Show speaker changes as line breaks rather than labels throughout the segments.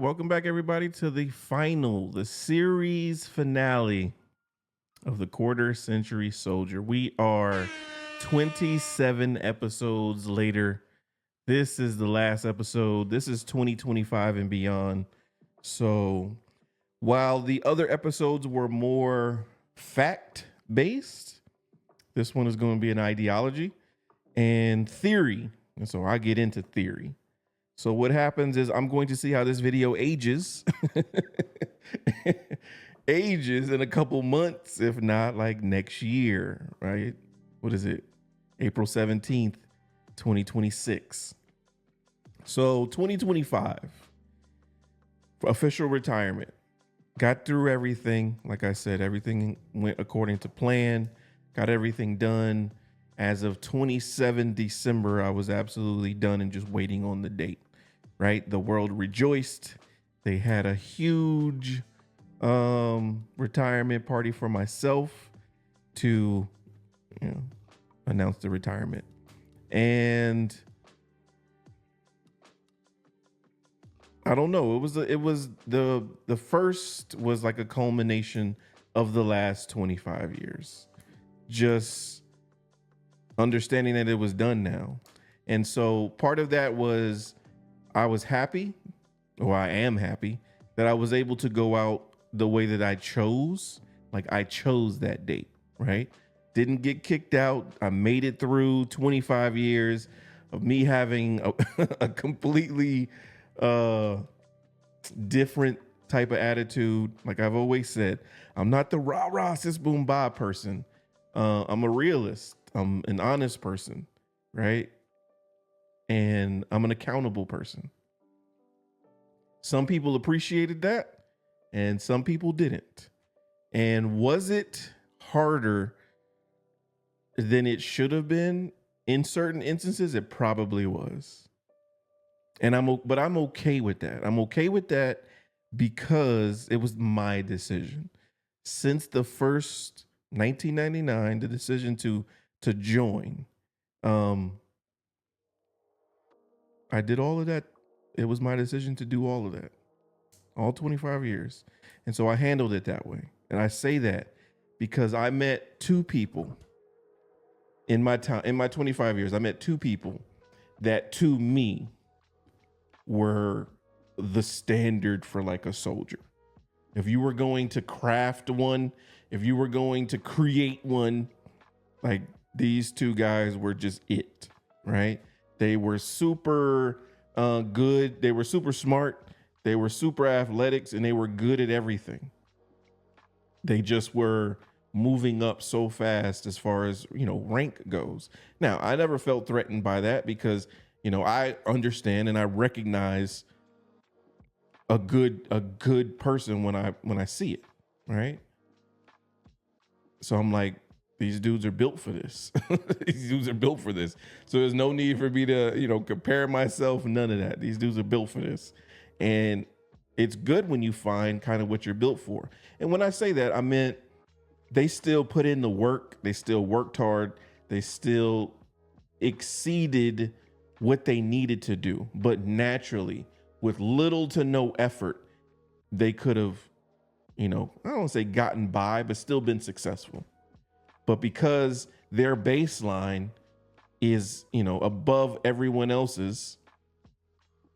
Welcome back, everybody, to the series finale of the Quarter Century Soldier. We are 27 episodes later. This is the last episode. This is 2025 and beyond. So while the other episodes were more fact-based, this one is going to be an ideology and theory. And so I get into theory. So what happens is I'm going to see how this video ages, ages in a couple months, if not like next year, right? What is it? April 17th, 2026. So 2025, official retirement. Got through everything. Like I said, everything went according to plan. Got everything done. As of 27 December, I was absolutely done and just waiting on the date. Right? The world rejoiced. They had a huge retirement party for myself to, announce the retirement. And I don't know. It was the first was like a culmination of the last 25 years. Just understanding that it was done now. And so part of that was I was happy, or I am happy, that I was able to go out the way that I chose. Like I chose that date, right? Didn't get kicked out. I made it through 25 years of me having a completely different type of attitude. Like I've always said, I'm not the rah-rah sis boom ba person. I'm a realist. I'm an honest person, right? And I'm an accountable person. Some people appreciated that and some people didn't. And was it harder than it should have been in certain instances? It probably was. And I'm okay with that. I'm okay with that because it was my decision. Since the first 1999, the decision to join, I did all of that. It was my decision to do all of that, all 25 years. And so I handled it that way. And I say that because I met two people in my time, in my 25 years, I met two people that to me were the standard for like a soldier. If you were going to craft one, if you were going to create one, like these two guys were just it, right? They were super good. They were super smart. They were super athletics, and they were good at everything. They just were moving up so fast as far as, rank goes. Now, I never felt threatened by that because, I understand and I recognize a good person when I see it, right? So I'm like, these dudes are built for this. These dudes are built for this. So there's no need for me to, compare myself. None of that. These dudes are built for this. And it's good when you find kind of what you're built for. And when I say that, I meant they still put in the work. They still worked hard. They still exceeded what they needed to do. But naturally, with little to no effort, they could have, I don't want to say gotten by, but still been successful. But because their baseline is, above everyone else's,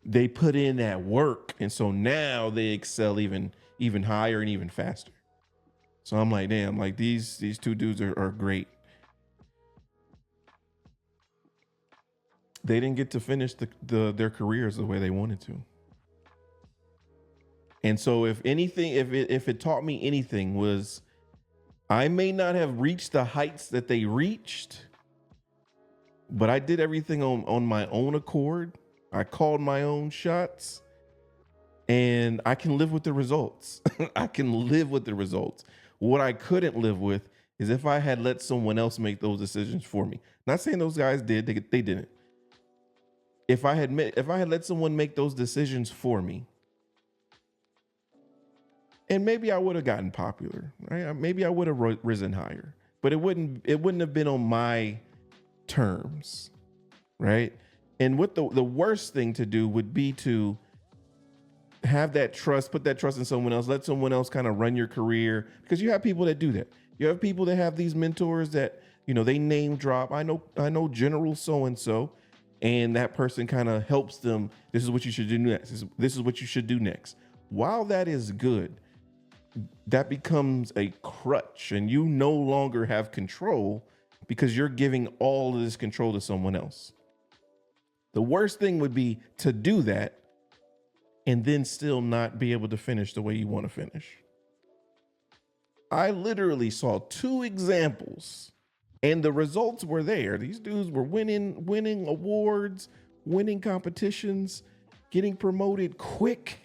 they put in that work. And so now they excel even higher and even faster. So I'm like, damn, like these two dudes are great. They didn't get to finish their careers the way they wanted to. And so if anything, if it taught me anything was, I may not have reached the heights that they reached, but I did everything on my own accord. I called my own shots, and I can live with the results. I can live with the results. What I couldn't live with is if I had let someone else make those decisions for me. Not saying those guys did, they didn't. If I had let someone make those decisions for me, and maybe I would have gotten popular, right? Maybe I would have risen higher, but it wouldn't have been on my terms, right? And what the worst thing to do would be to have that trust, put that trust in someone else, let someone else kind of run your career, because you have people that do that. You have people that have these mentors that, they name drop. I know General so-and-so, and that person kind of helps them. This is what you should do next. This is what you should do next. While that is good, that becomes a crutch, and you no longer have control because you're giving all of this control to someone else. The worst thing would be to do that and then still not be able to finish the way you want to finish. I literally saw 2 examples, and the results were there. These dudes were winning awards, winning competitions, getting promoted quick.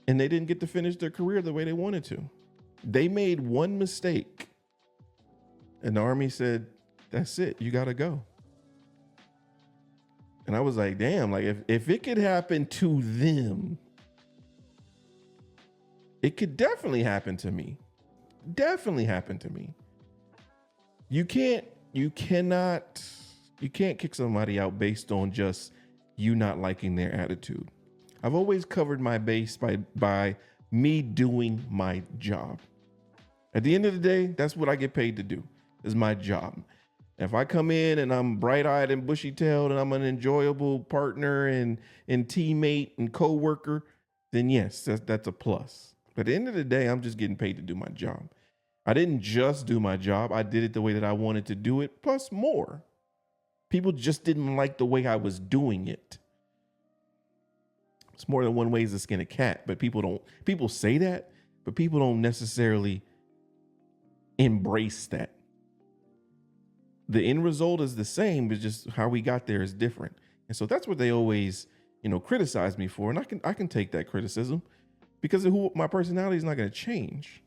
And they didn't get to finish their career the way they wanted to. They made one mistake, and the Army said, that's it, you got to go. And I was like, damn, like if it could happen to them, it could definitely happen to me. Definitely happen to me. You can't kick somebody out based on just you not liking their attitude. I've always covered my base by me doing my job. At the end of the day, that's what I get paid to do, is my job. If I come in and I'm bright-eyed and bushy-tailed and I'm an enjoyable partner and teammate and co-worker, then yes, that's a plus. But at the end of the day, I'm just getting paid to do my job. I didn't just do my job. I did it the way that I wanted to do it, plus more. People just didn't like the way I was doing it. It's more than one way to skin a cat, but people say that, but people don't necessarily embrace that. The end result is the same, but just how we got there is different. And so that's what they always, criticize me for. And I can take that criticism because of who my personality is not going to change.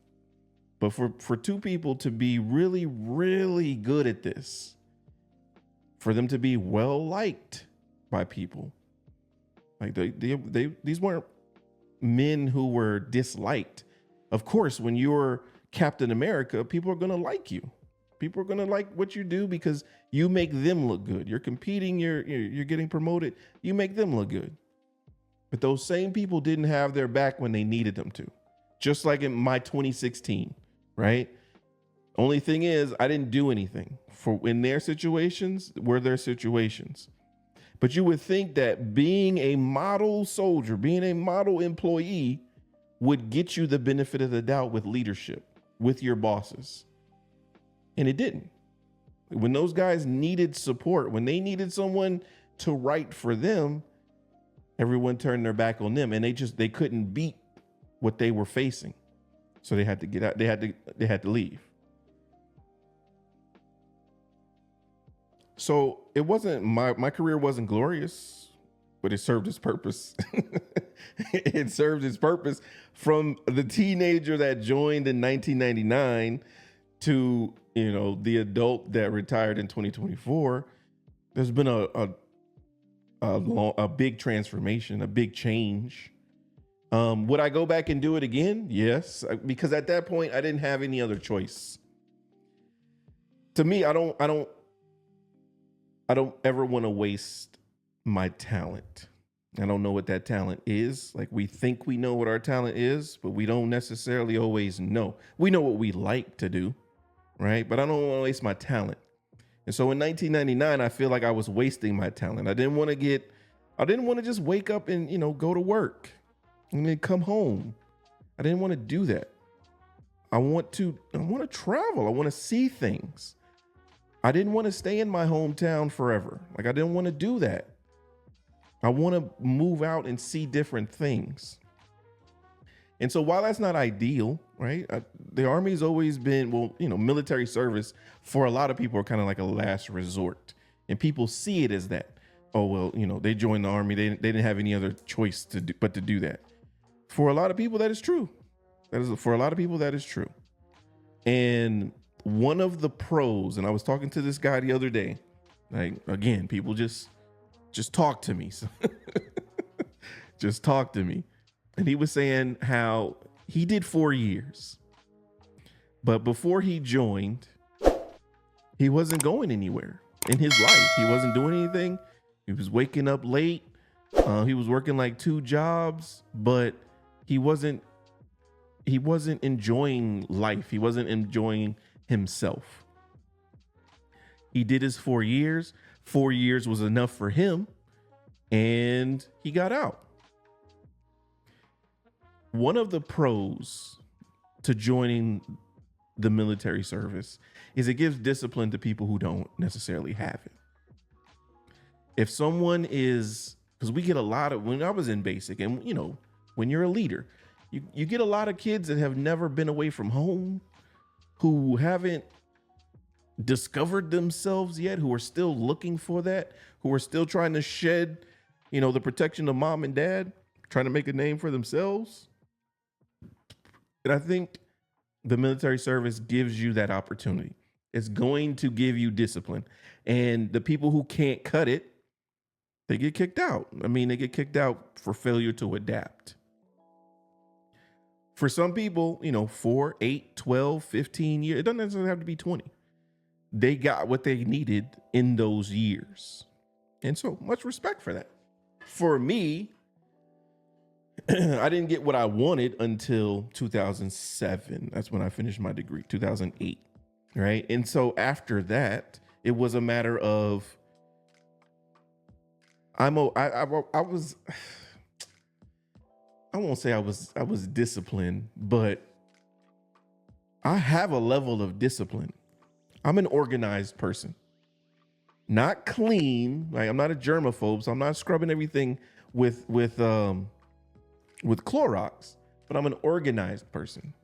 But for 2 people to be really, really good at this, for them to be well liked by people, like these weren't men who were disliked. Of course, when you're Captain America, people are going to like you. People are going to like what you do because you make them look good. You're competing, you're getting promoted, you make them look good. But those same people didn't have their back when they needed them to. Just like in my 2016, right? Only thing is, I didn't do anything. In their situations, were their situations. But you would think that being a model soldier, being a model employee would get you the benefit of the doubt with leadership, with your bosses. And it didn't. When those guys needed support, when they needed someone to write for them, everyone turned their back on them, and they couldn't beat what they were facing. So they had to get out. They had to leave. So it wasn't my career wasn't glorious, but it served its purpose. It served its purpose from the teenager that joined in 1999 to the adult that retired in 2024. There's been a big transformation, a big change. Would I go back and do it again? Yes, because at that point I didn't have any other choice. To me, I don't ever want to waste my talent. I don't know what that talent is. Like, we think we know what our talent is, but we don't necessarily always know. We know what we like to do, right? But I don't want to waste my talent. And so in 1999, I feel like I was wasting my talent. I didn't want to just wake up and, go to work and then come home. I didn't want to do that. I want to travel. I want to see things. I didn't want to stay in my hometown forever. Like, I didn't want to do that. I want to move out and see different things. And so while that's not ideal, right? The Army's always been, military service for a lot of people are kind of like a last resort. And people see it as that. Oh, well, they joined the Army. They didn't have any other choice but to do that. For a lot of people, that is true. For a lot of people, that is true. And one of the pros, and I was talking to this guy the other day, like, again, people just talk to me. So just talk to me. And he was saying how he did 4 years, but before he joined, he wasn't going anywhere in his life. He wasn't doing anything. He was waking up late, He was working like 2 jobs, but he wasn't enjoying life. He wasn't enjoying himself. He did his 4 years. 4 years was enough for him, and he got out. One of the pros to joining the military service is it gives discipline to people who don't necessarily have it. If someone is, because we get a lot of, when I was in basic, and you know, when you're a leader, you get a lot of kids that have never been away from home, who haven't discovered themselves yet, who are still looking for that, who are still trying to shed, you know, the protection of mom and dad, trying to make a name for themselves. And I think the military service gives you that opportunity. It's going to give you discipline. And the people who can't cut it, they get kicked out. I mean, they get kicked out for failure to adapt. For some people, you know, 4, 8, 12, 15 years, it doesn't necessarily have to be 20. They got what they needed in those years. And so much respect for that. For me, I didn't get what I wanted until 2007. That's when I finished my degree, 2008. Right. And so after that, it was a matter of I won't say I was disciplined, but I have a level of discipline. I'm an organized person, not clean. Like, I'm not a germaphobe, so I'm not scrubbing everything with Clorox, but I'm an organized person.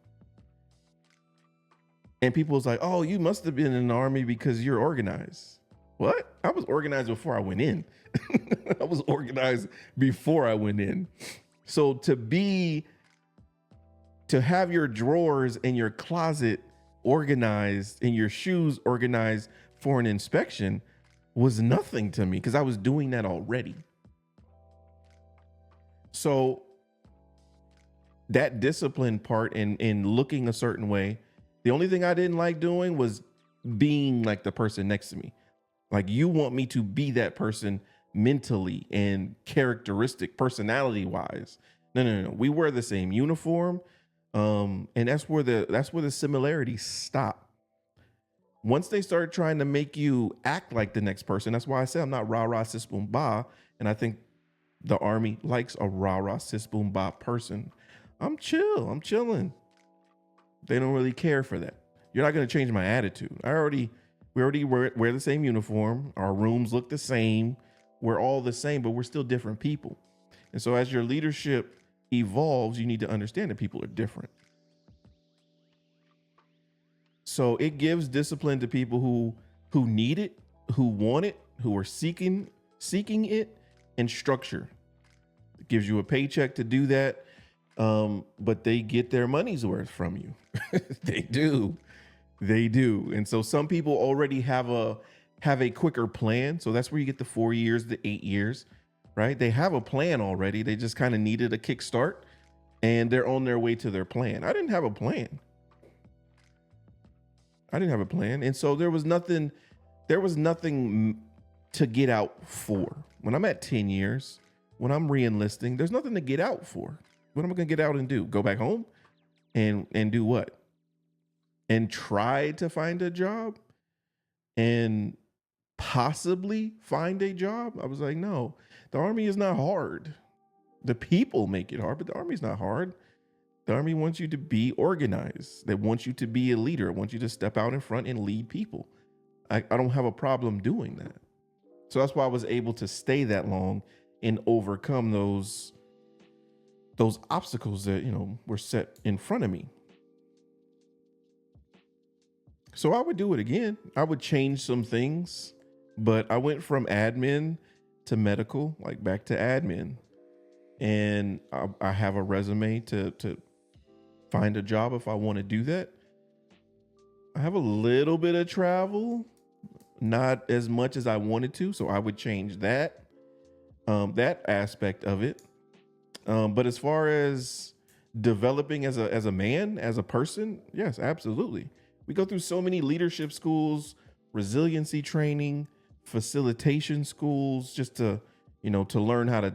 And people was like, "Oh, you must have been in the army because you're organized." What? I was organized before I went in. I was organized before I went in. So to have your drawers and your closet organized and your shoes organized for an inspection was nothing to me because I was doing that already. So that discipline part and looking a certain way, the only thing I didn't like doing was being like the person next to me. Like, you want me to be that person mentally and personality wise. No. We wear the same uniform. And that's where the similarities stop. Once they start trying to make you act like the next person, that's why I say I'm not rah-rah sis boom ba. And I think the Army likes a rah-rah sis boom ba person. I'm chilling. They don't really care for that. You're not going to change my attitude. We already wear the same uniform. Our rooms look the same. We're all the same, but we're still different people. And so as your leadership evolves, you need to understand that people are different. So it gives discipline to people who need it, who want it, who are seeking it, and structure. It gives you a paycheck to do that. But they get their money's worth from you. They do. And so some people already have a quicker plan. So that's where you get the 4 years, the 8 years, right? They have a plan already. They just kind of needed a kickstart and they're on their way to their plan. I didn't have a plan. And so there was nothing to get out for. When I'm at 10 years, when I'm re-enlisting, there's nothing to get out for. What am I going to get out and do? Go back home and do what? And try to find a job and possibly find a job? I was like, no, the Army is not hard. The people make it hard, but the Army is not hard. The Army wants you to be organized. They want you to be a leader. They want you to step out in front and lead people. I don't have a problem doing that. So that's why I was able to stay that long and overcome those obstacles that, were set in front of me. So I would do it again. I would change some things, but I went from admin to medical, like back to admin. And I have a resume to find a job if I want to do that. I have a little bit of travel, not as much as I wanted to. So I would change that aspect of it. But as far as developing as a man, as a person, yes, absolutely. We go through so many leadership schools, resiliency training, facilitation schools, just to learn how to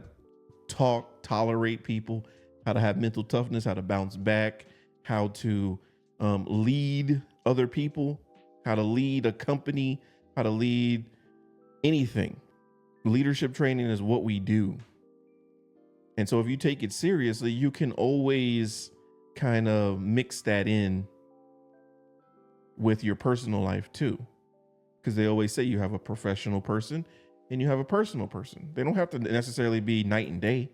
talk, tolerate people, how to have mental toughness, how to bounce back, how to lead other people, how to lead a company, how to lead anything. Leadership training is what we do. And so if you take it seriously, you can always kind of mix that in with your personal life too. Because they always say you have a professional person and you have a personal person. They don't have to necessarily be night and day.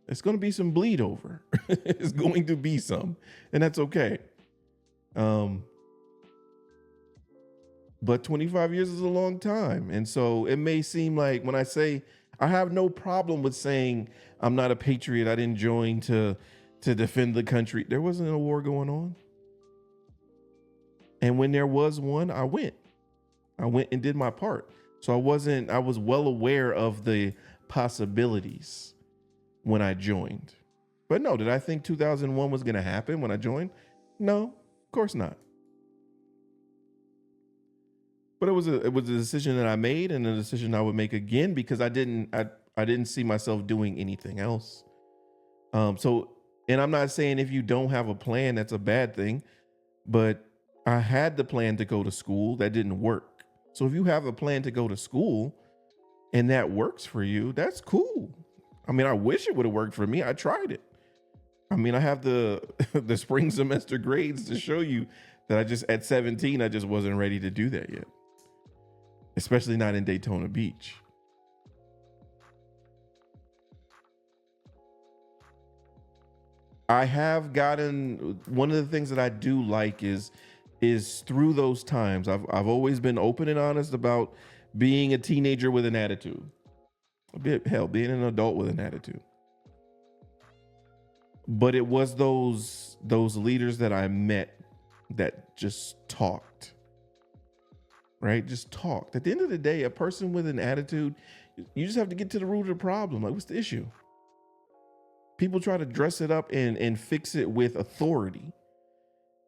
It's going to be some bleed over. It's going to be some, and that's okay. But 25 years is a long time. And so it may seem like when I say, I have no problem with saying I'm not a patriot. I didn't join to defend the country. There wasn't a war going on. And when there was one, I went and did my part. So I was well aware of the possibilities when I joined. But no, did I think 2001 was going to happen when I joined? No, of course not. But it was a decision that I made, and a decision I would make again, because I didn't see myself doing anything else. And I'm not saying if you don't have a plan, that's a bad thing, but I had the plan to go to school. That didn't work. So if you have a plan to go to school and that works for you, that's cool. I mean, I wish it would have worked for me. I tried it. I mean, I have the the spring semester grades to show you that at 17, I just wasn't ready to do that yet. Especially not in Daytona Beach. I have gotten, one of the things that I do like is through those times, I've always been open and honest about being a teenager with an attitude. Being an adult with an attitude. But it was those leaders that I met that just talked. Right? Just talked. At the end of the day, a person with an attitude, you just have to get to the root of the problem. Like, what's the issue? People try to dress it up and fix it with authority.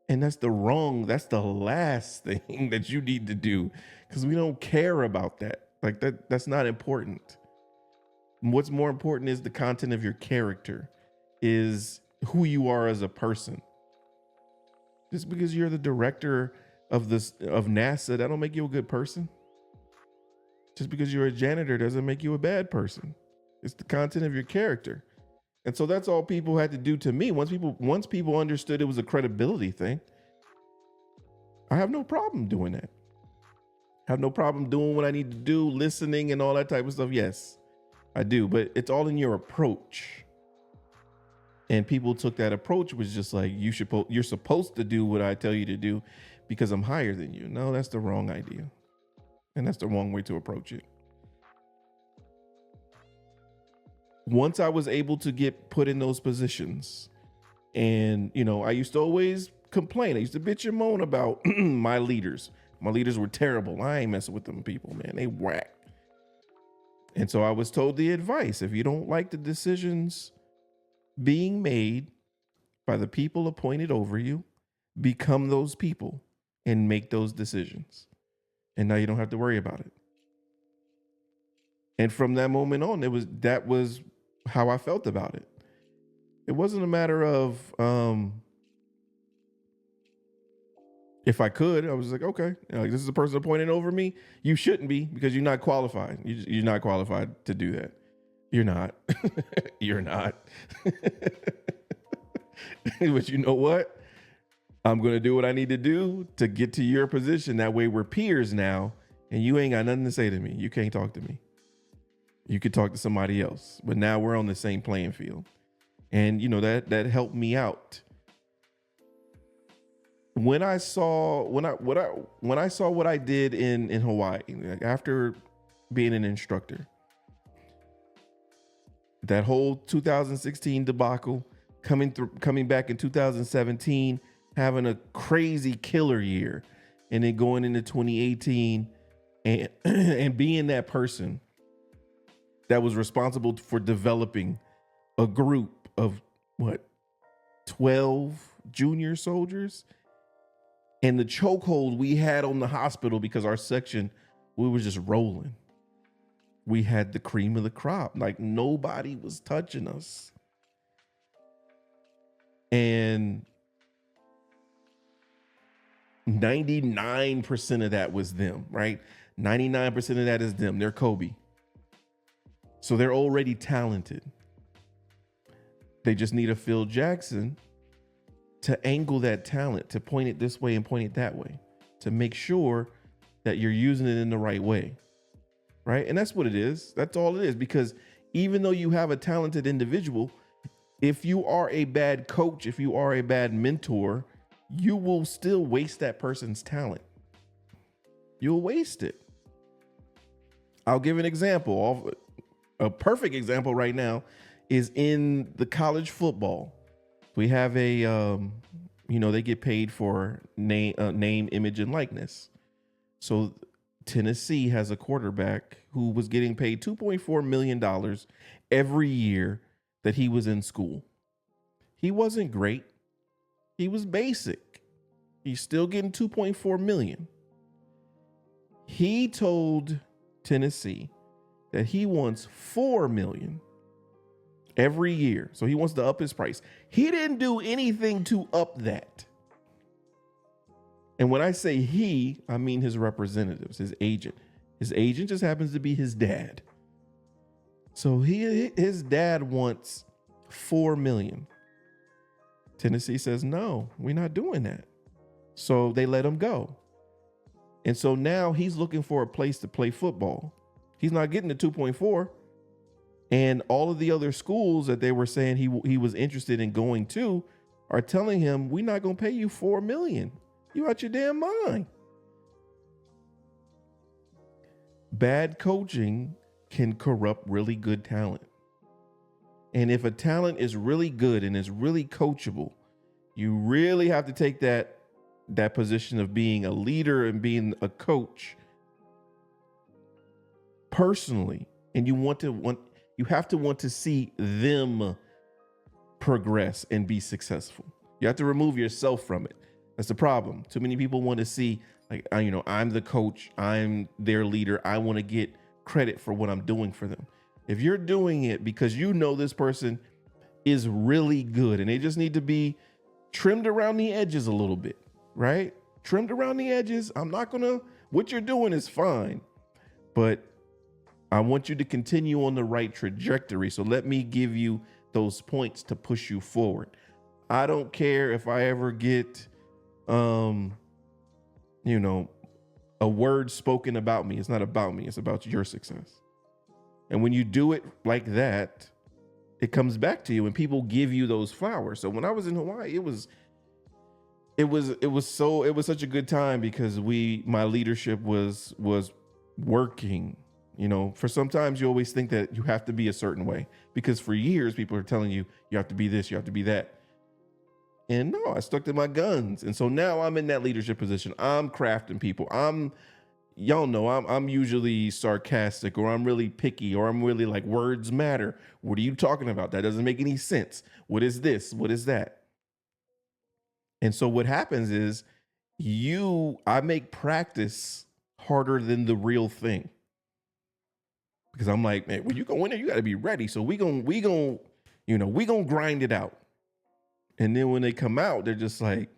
And that's the last thing that you need to do, because we don't care about that. Like that's not important. What's more important is the content of your character, is who you are as a person. Just because you're the director of NASA, that don't make you a good person. Just because you're a janitor doesn't make you a bad person. It's the content of your character. And so that's all people had to do to me. Once people understood it was a credibility thing, I have no problem doing that. I have no problem doing what I need to do, listening and all that type of stuff. Yes, I do. But it's all in your approach. And people took that approach, was just like, you're supposed to do what I tell you to do because I'm higher than you. No, that's the wrong idea. And that's the wrong way to approach it. Once I was able to get put in those positions, and, I used to always complain. I used to bitch and moan about my leaders. My leaders were terrible. I ain't messing with them people, man. They whack. And so I was told the advice: if you don't like the decisions being made by the people appointed over you, become those people and make those decisions. And now you don't have to worry about it. And from that moment on, that was how I felt about it. It wasn't a matter of if I could. I was like, okay, this is the person appointed over me. You shouldn't be, because you're not qualified. You're not qualified to do that. You're not. You're not. But you know what? I'm going to do what I need to do to get to your position. That way we're peers now, and you ain't got nothing to say to me. You can't talk to me. You could talk to somebody else, but now we're on the same playing field. And that helped me out. When I saw what I did in Hawaii, like after being an instructor, that whole 2016 debacle, coming back in 2017, having a crazy killer year, and then going into 2018 and being that person that was responsible for developing a group of 12 junior soldiers, and the chokehold we had on the hospital because our section, we were just rolling. we had the cream of the crop. Like nobody was touching us. And 99% of that was them, right? 99% of that is them. They're Kobe. So they're already talented. They just need a Phil Jackson to angle that talent, to point it this way and point it that way, to make sure that you're using it in the right way, right? And that's what it is. That's all it is. Because even though you have a talented individual, if you are a bad coach, if you are a bad mentor, you will still waste that person's talent. You'll waste it. I'll give an example. A perfect example right now is in the college football. We have a, they get paid for name, image, and likeness. So Tennessee has a quarterback who was getting paid $2.4 million every year that he was in school. He wasn't great. He was basic. He's still getting $2.4 million. He told Tennessee that he wants $4 million every year. So he wants to up his price. He didn't do anything to up that. And when I say he, I mean his representatives, his agent. His agent just happens to be his dad. So his dad wants $4 million. Tennessee says, no, we're not doing that. So they let him go. And so now he's looking for a place to play football. He's not getting the 2.4. And all of the other schools that they were saying he was interested in going to are telling him, we're not going to pay you $4 million. You out your damn mind. Bad coaching can corrupt really good talent. And if a talent is really good and is really coachable, you really have to take that position of being a leader and being a coach personally. And you have to want to see them progress and be successful. You have to remove yourself from it. That's the problem. Too many people want to see, like, I'm the coach, I'm their leader. I want to get credit for what I'm doing for them. If you're doing it because you know this person is really good and they just need to be trimmed around the edges a little bit, right? Trimmed around the edges. What you're doing is fine, but I want you to continue on the right trajectory. So let me give you those points to push you forward. I don't care if I ever get, a word spoken about me. It's not about me. It's about your success. And when you do it like that, it comes back to you and people give you those flowers. So when I was in Hawaii, it was such a good time because my leadership was working. For sometimes you always think that you have to be a certain way because for years people are telling you, you have to be this, you have to be that. And no, I stuck to my guns. And so now I'm in that leadership position. I'm crafting people. Y'all know I'm usually sarcastic, or I'm really picky, or I'm really like, words matter. What are you talking about? That doesn't make any sense. What is this? What is that? And so what happens is I make practice harder than the real thing. Because I'm like, man, when you go in there, you got to be ready. So we gonna grind it out. And then when they come out, they're just like,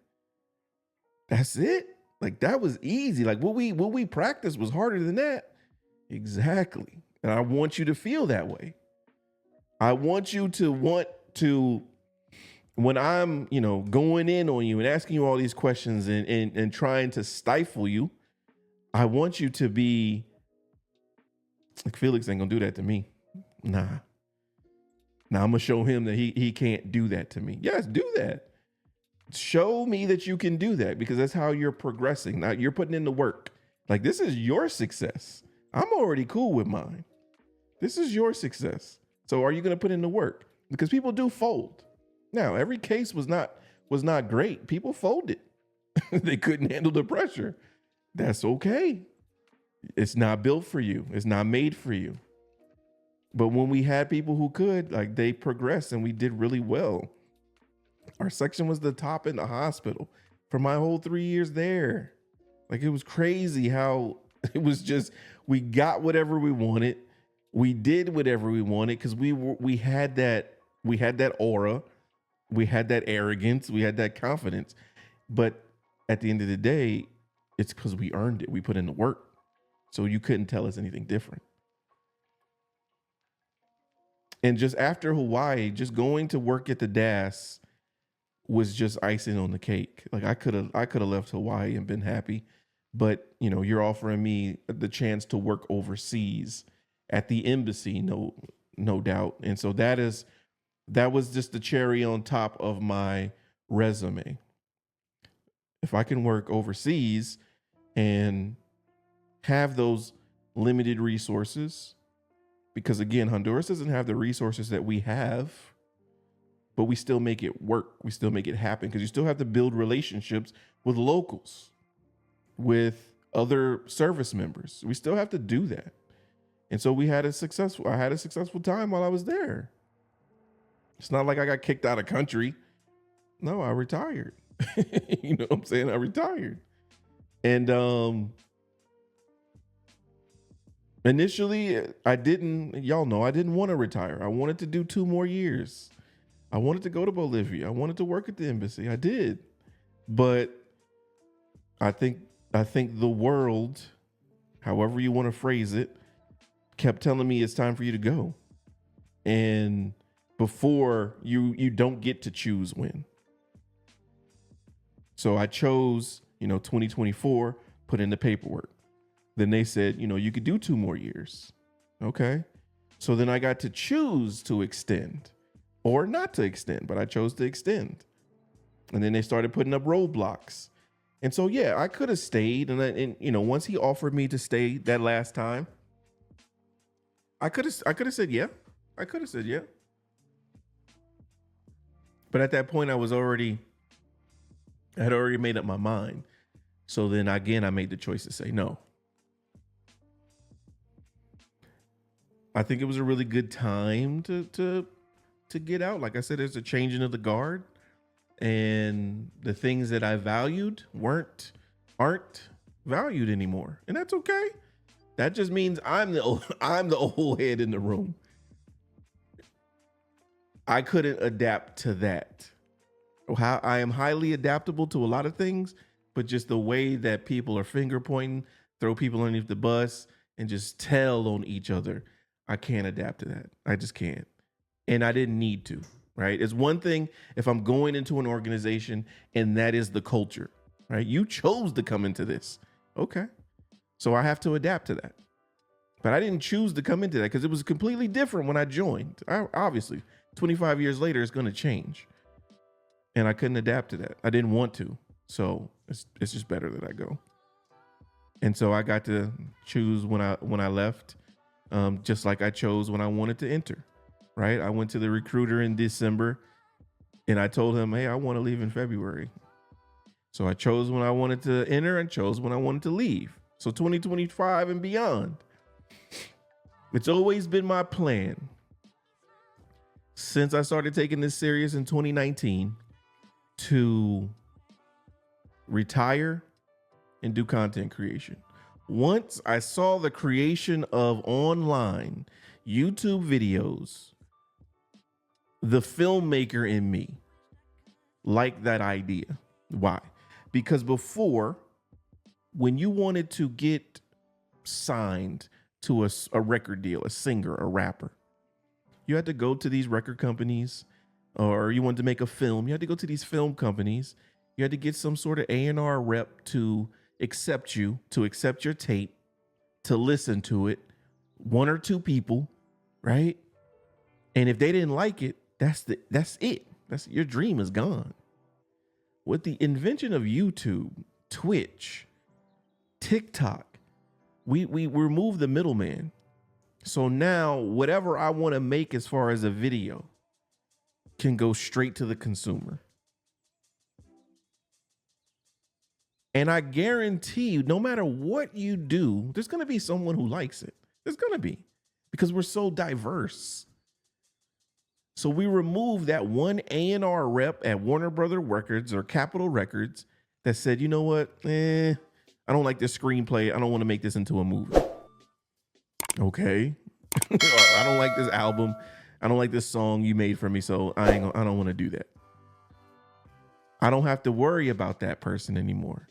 that's it. Like that was easy. Like what we practiced was harder than that. Exactly. And I want you to feel that way. I want you to want to, when I'm, going in on you and asking you all these questions and trying to stifle you, I want you to be like, Felix ain't gonna do that to me. Nah. Now I'm gonna show him that he can't do that to me. Yes, do that. Show me that you can do that, because that's how you're progressing. Now you're putting in the work. Like, this is your success. I'm already cool with mine. This is your success. So are you gonna put in the work? Because people do fold. Now, every case was not great. People folded. They couldn't handle the pressure. That's okay. It's not built for you. It's not made for you. But when we had people who could, like, they progressed and we did really well. Our section was the top in the hospital for my whole 3 years there. Like, it was crazy how it was just, we got whatever we wanted. We did whatever we wanted because we had that aura, we had that arrogance, we had that confidence. But at the end of the day, it's because we earned it. We put in the work. So you couldn't tell us anything different. And just after Hawaii, just going to work at the DAS was just icing on the cake. Like I could have left Hawaii and been happy, but you know, you're offering me the chance to work overseas at the embassy, no doubt. And so that was just the cherry on top of my resume. If I can work overseas and have those limited resources, because again, Honduras doesn't have the resources that we have, but we still make it work. We still make it happen because you still have to build relationships with locals, with other service members. We still have to do that. And so I had a successful time while I was there. It's not like I got kicked out of country. No, I retired. You know what I'm saying? I retired. And initially I didn't want to retire. I wanted to do 2 more years. I wanted to go to Bolivia. I wanted to work at the embassy. I did. But I think the world, however you want to phrase it, kept telling me it's time for you to go. And before you don't get to choose when. So I chose, 2024, put in the paperwork. Then they said, you could do 2 more years. Okay. So then I got to choose to extend or not to extend, but I chose to extend. And then they started putting up roadblocks. And so, yeah, I could have stayed. And once he offered me to stay that last time, I could have said, yeah. I could have said, yeah. But at that point, I had already made up my mind. So then again, I made the choice to say no. I think it was a really good time to get out. Like I said, there's a changing of the guard, and the things that I valued aren't valued anymore, and that's okay. That just means I'm the old head in the room. I couldn't adapt to that. How I am highly adaptable to a lot of things, but just the way that people are finger pointing, throw people underneath the bus, and just tell on each other, I can't adapt to that. I just can't. And I didn't need to, right? It's one thing if I'm going into an organization and that is the culture, right? You chose to come into this. Okay. So I have to adapt to that. But I didn't choose to come into that because it was completely different when I joined. Obviously, 25 years later, it's going to change. And I couldn't adapt to that. I didn't want to. So it's just better that I go. And so I got to choose when I left, just like I chose when I wanted to enter, right? I went to the recruiter in December and I told him, hey, I want to leave in February. So I chose when I wanted to enter and chose when I wanted to leave. So 2025 and beyond. It's always been my plan since I started taking this serious in 2019 to retire and do content creation. Once I saw the creation of online YouTube videos, the filmmaker in me liked that idea. Why? Because before, when you wanted to get signed to a record deal, a singer, a rapper, you had to go to these record companies, or you wanted to make a film, you had to go to these film companies. You had to get some sort of A&R rep to accept you, to accept your tape, to listen to it, 1 or 2 people, right? And if they didn't like it, that's it. Your dream is gone. With the invention of YouTube, Twitch, TikTok, we removed the middleman. So now whatever I want to make as far as a video can go straight to the consumer. And I guarantee you, no matter what you do, there's going to be someone who likes it. There's going to be, because we're so diverse. So we removed that one A&R rep at Warner Brother Records or Capitol Records that said, you know what? I don't like this screenplay. I don't want to make this into a movie. Okay. I don't like this album. I don't like this song you made for me, so I don't want to do that. I don't have to worry about that person anymore.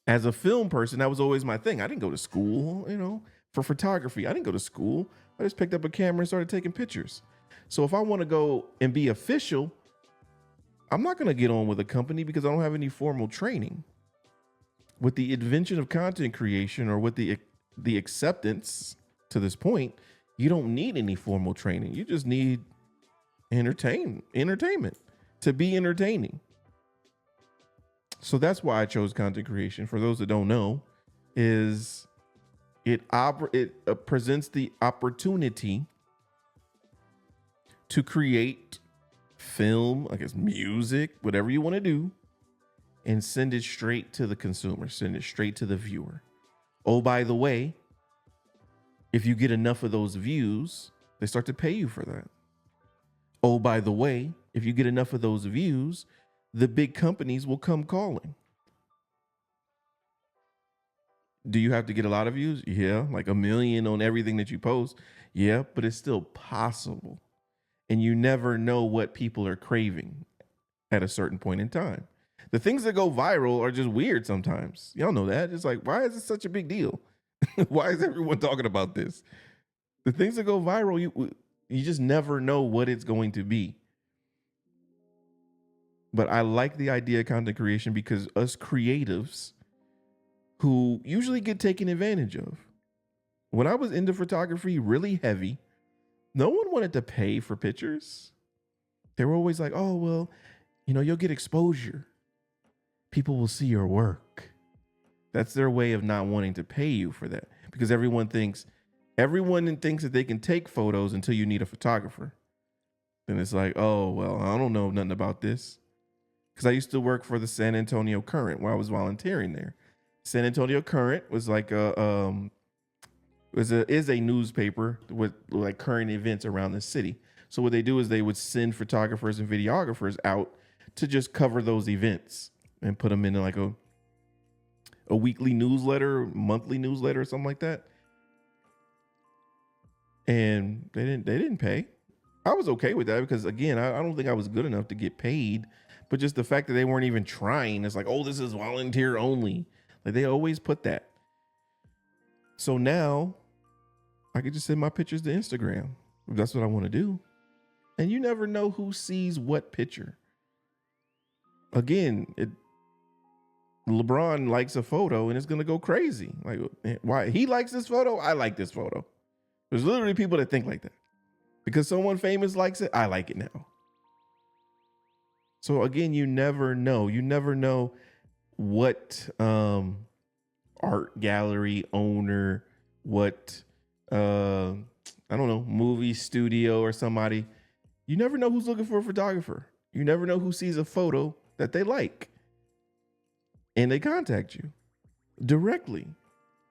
As a film person, that was always my thing. I didn't go to school, for photography. I didn't go to school. I just picked up a camera and started taking pictures. So if I want to go and be official, I'm not going to get on with a company because I don't have any formal training. With the invention of content creation, or with the acceptance to this point, you don't need any formal training. You just need entertainment to be entertaining. So that's why I chose content creation. For those that don't know, is it presents the opportunity to create film, I guess music, whatever you want to do, and send it straight to the consumer, send it straight to the viewer. Oh, by the way, if you get enough of those views, they start to pay you for that. Oh, by the way, if you get enough of those views, the big companies will come calling. Do you have to get a lot of views? Yeah, like 1 million on everything that you post. Yeah, but it's still possible. And you never know what people are craving at a certain point in time. The things that go viral are just weird sometimes. Y'all know that. It's like, why is this such a big deal? Why is everyone talking about this? The things that go viral, you just never know what it's going to be. But I like the idea of content creation because us creatives who usually get taken advantage of. When I was into photography really heavy, no one wanted to pay for pictures. They were always like, oh, well, you'll get exposure. People will see your work. That's their way of not wanting to pay you for that, because everyone thinks that they can take photos until you need a photographer. Then it's like, oh, well, I don't know nothing about this. Because I used to work for the San Antonio Current while I was volunteering there. San Antonio Current was like is a newspaper with like current events around the city. So what they do is they would send photographers and videographers out to just cover those events and put them in like a weekly newsletter, monthly newsletter, or something like that. And they didn't pay. I was okay with that because, again, I don't think I was good enough to get paid, but just the fact that they weren't even trying, it's like, oh, this is volunteer only. Like, they always put that. So now I could just send my pictures to Instagram if that's what I want to do. And you never know who sees what picture. Again, LeBron likes a photo and it's going to go crazy. Like, why? He likes this photo. I like this photo. There's literally people that think like that. Because someone famous likes it, I like it now. So again, you never know. You never know what art gallery owner, what I don't know, movie studio or somebody. You never know who's looking for a photographer. You never know who sees a photo that they like and they contact you directly.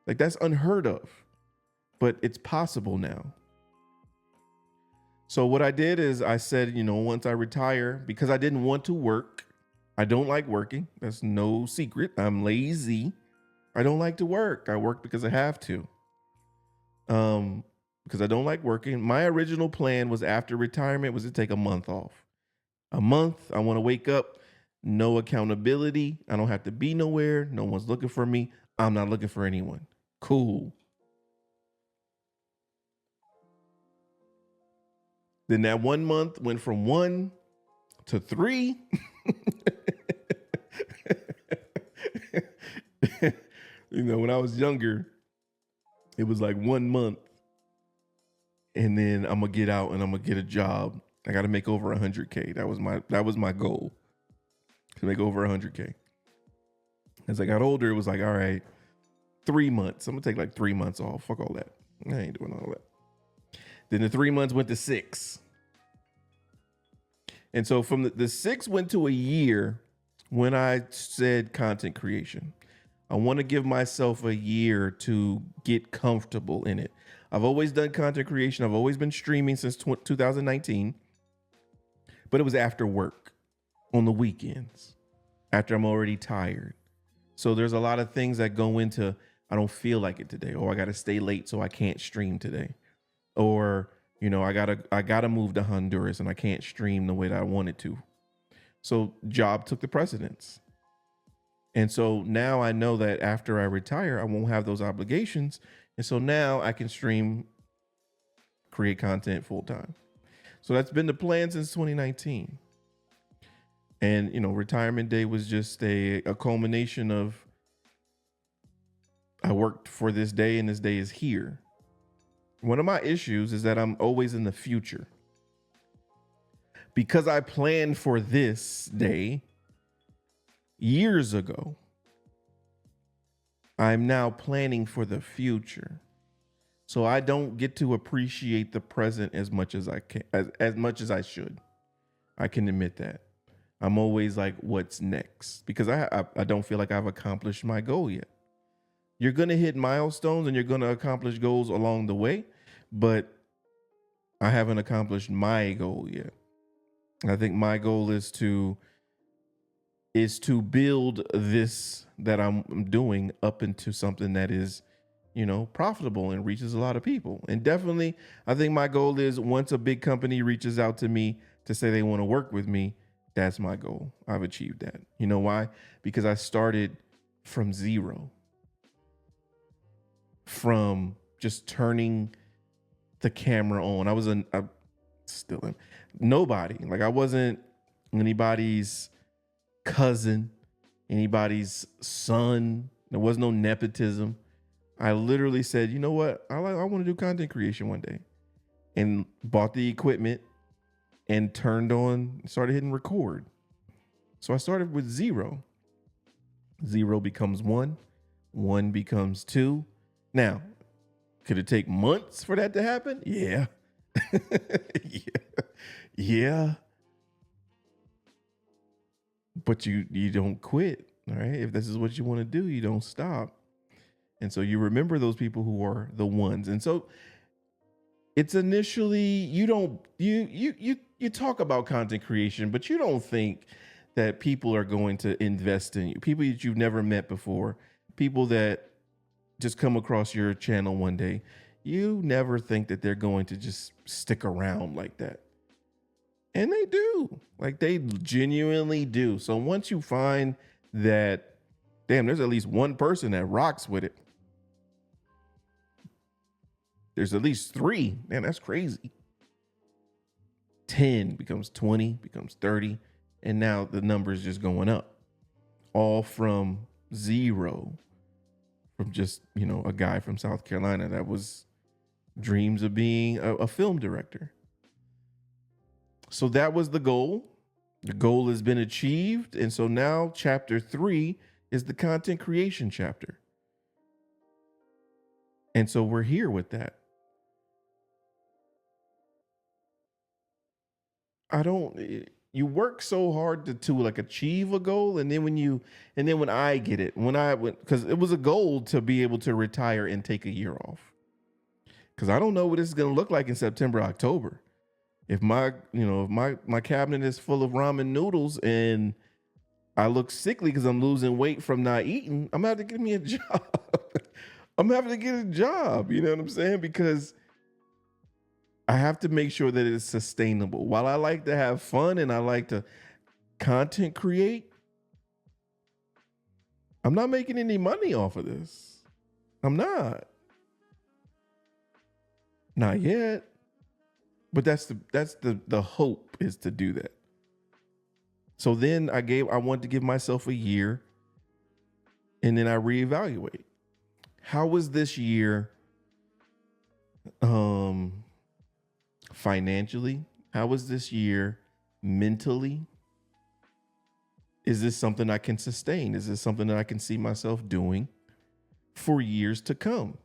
Like, that's unheard of, but it's possible now. So what I did is I said, once I retire, because I didn't want to work. I don't like working. That's no secret. I'm lazy. I don't like to work. I work because I have to. Because I don't like working. My original plan was, after retirement, was to take a month off. A month. I want to wake up, no accountability. I don't have to be nowhere. No one's looking for me. I'm not looking for anyone. Cool. Then that 1 month went from 1 to 3. When I was younger, it was like 1 month. And then I'm going to get out and I'm going to get a job. I got to make over 100K. That was my goal, to make over 100K. As I got older, it was like, all right, 3 months. I'm going to take like 3 months off. Fuck all that. I ain't doing all that. Then the 3 months went to 6. And so from the 6 went to a year when I said content creation. I want to give myself a year to get comfortable in it. I've always done content creation. I've always been streaming since 2019. But it was after work, on the weekends, after I'm already tired. So there's a lot of things that go into, I don't feel like it today, or I got to stay late so I can't stream today. or I gotta move to Honduras and I can't stream the way that I wanted to. So job took the precedence. And so now I know that after I retire, I won't have those obligations. And so now I can stream, create content full time. So that's been the plan since 2019. And, retirement day was just a culmination of I worked for this day and this day is here. One of my issues is that I'm always in the future. Because I planned for this day years ago, I'm now planning for the future. So I don't get to appreciate the present as much as I can, as much as I should. I can admit that. I'm always like, what's next? Because I don't feel like I've accomplished my goal yet. You're going to hit milestones and you're going to accomplish goals along the way, but I haven't accomplished my goal yet. I think my goal is to build this that I'm doing up into something that is, profitable and reaches a lot of people. And definitely, I think my goal is once a big company reaches out to me to say they want to work with me, that's my goal. I've achieved that. You know why? Because I started from zero. From just turning the camera on. I still am nobody. Like I wasn't anybody's cousin, anybody's son. There was no nepotism. I literally said, you know what? I want to do content creation one day, and bought the equipment and started hitting record. So I started with zero. Zero becomes one. One becomes two. Now, could it take months for that to happen? Yeah. Yeah. But you don't quit, all right? If this is what you want to do, you don't stop. And so you remember those people who are the ones. And so it's initially, you talk about content creation, but you don't think that people are going to invest in you. People that you've never met before, people that just come across your channel one day, you never think that they're going to just stick around like that. And they do. Like they genuinely do. So once you find that, damn, there's at least one person that rocks with it. There's at least three. Man, that's crazy. 10 becomes 20, becomes 30. And now the number is just going up. All from zero. From just, a guy from South Carolina that was dreams of being a film director. So that was the goal. The goal has been achieved. And so now chapter 3 is the content creation chapter. And so we're here with that. You work so hard to like achieve a goal. And then when I get it, because it was a goal to be able to retire and take a year off. Because I don't know what this is going to look like in September, October. If my cabinet is full of ramen noodles and I look sickly because I'm losing weight from not eating, I'm going to have to get me a job. I'm having to get a job. You know what I'm saying? Because I have to make sure that it's sustainable. While I like to have fun and I like to content create, I'm not making any money off of this. I'm not. Not yet. But that's the hope, is to do that. So then I wanted to give myself a year, and then I reevaluate. How was this year financially? How was this year mentally? Is this something I can sustain? Is this something that I can see myself doing for years to come?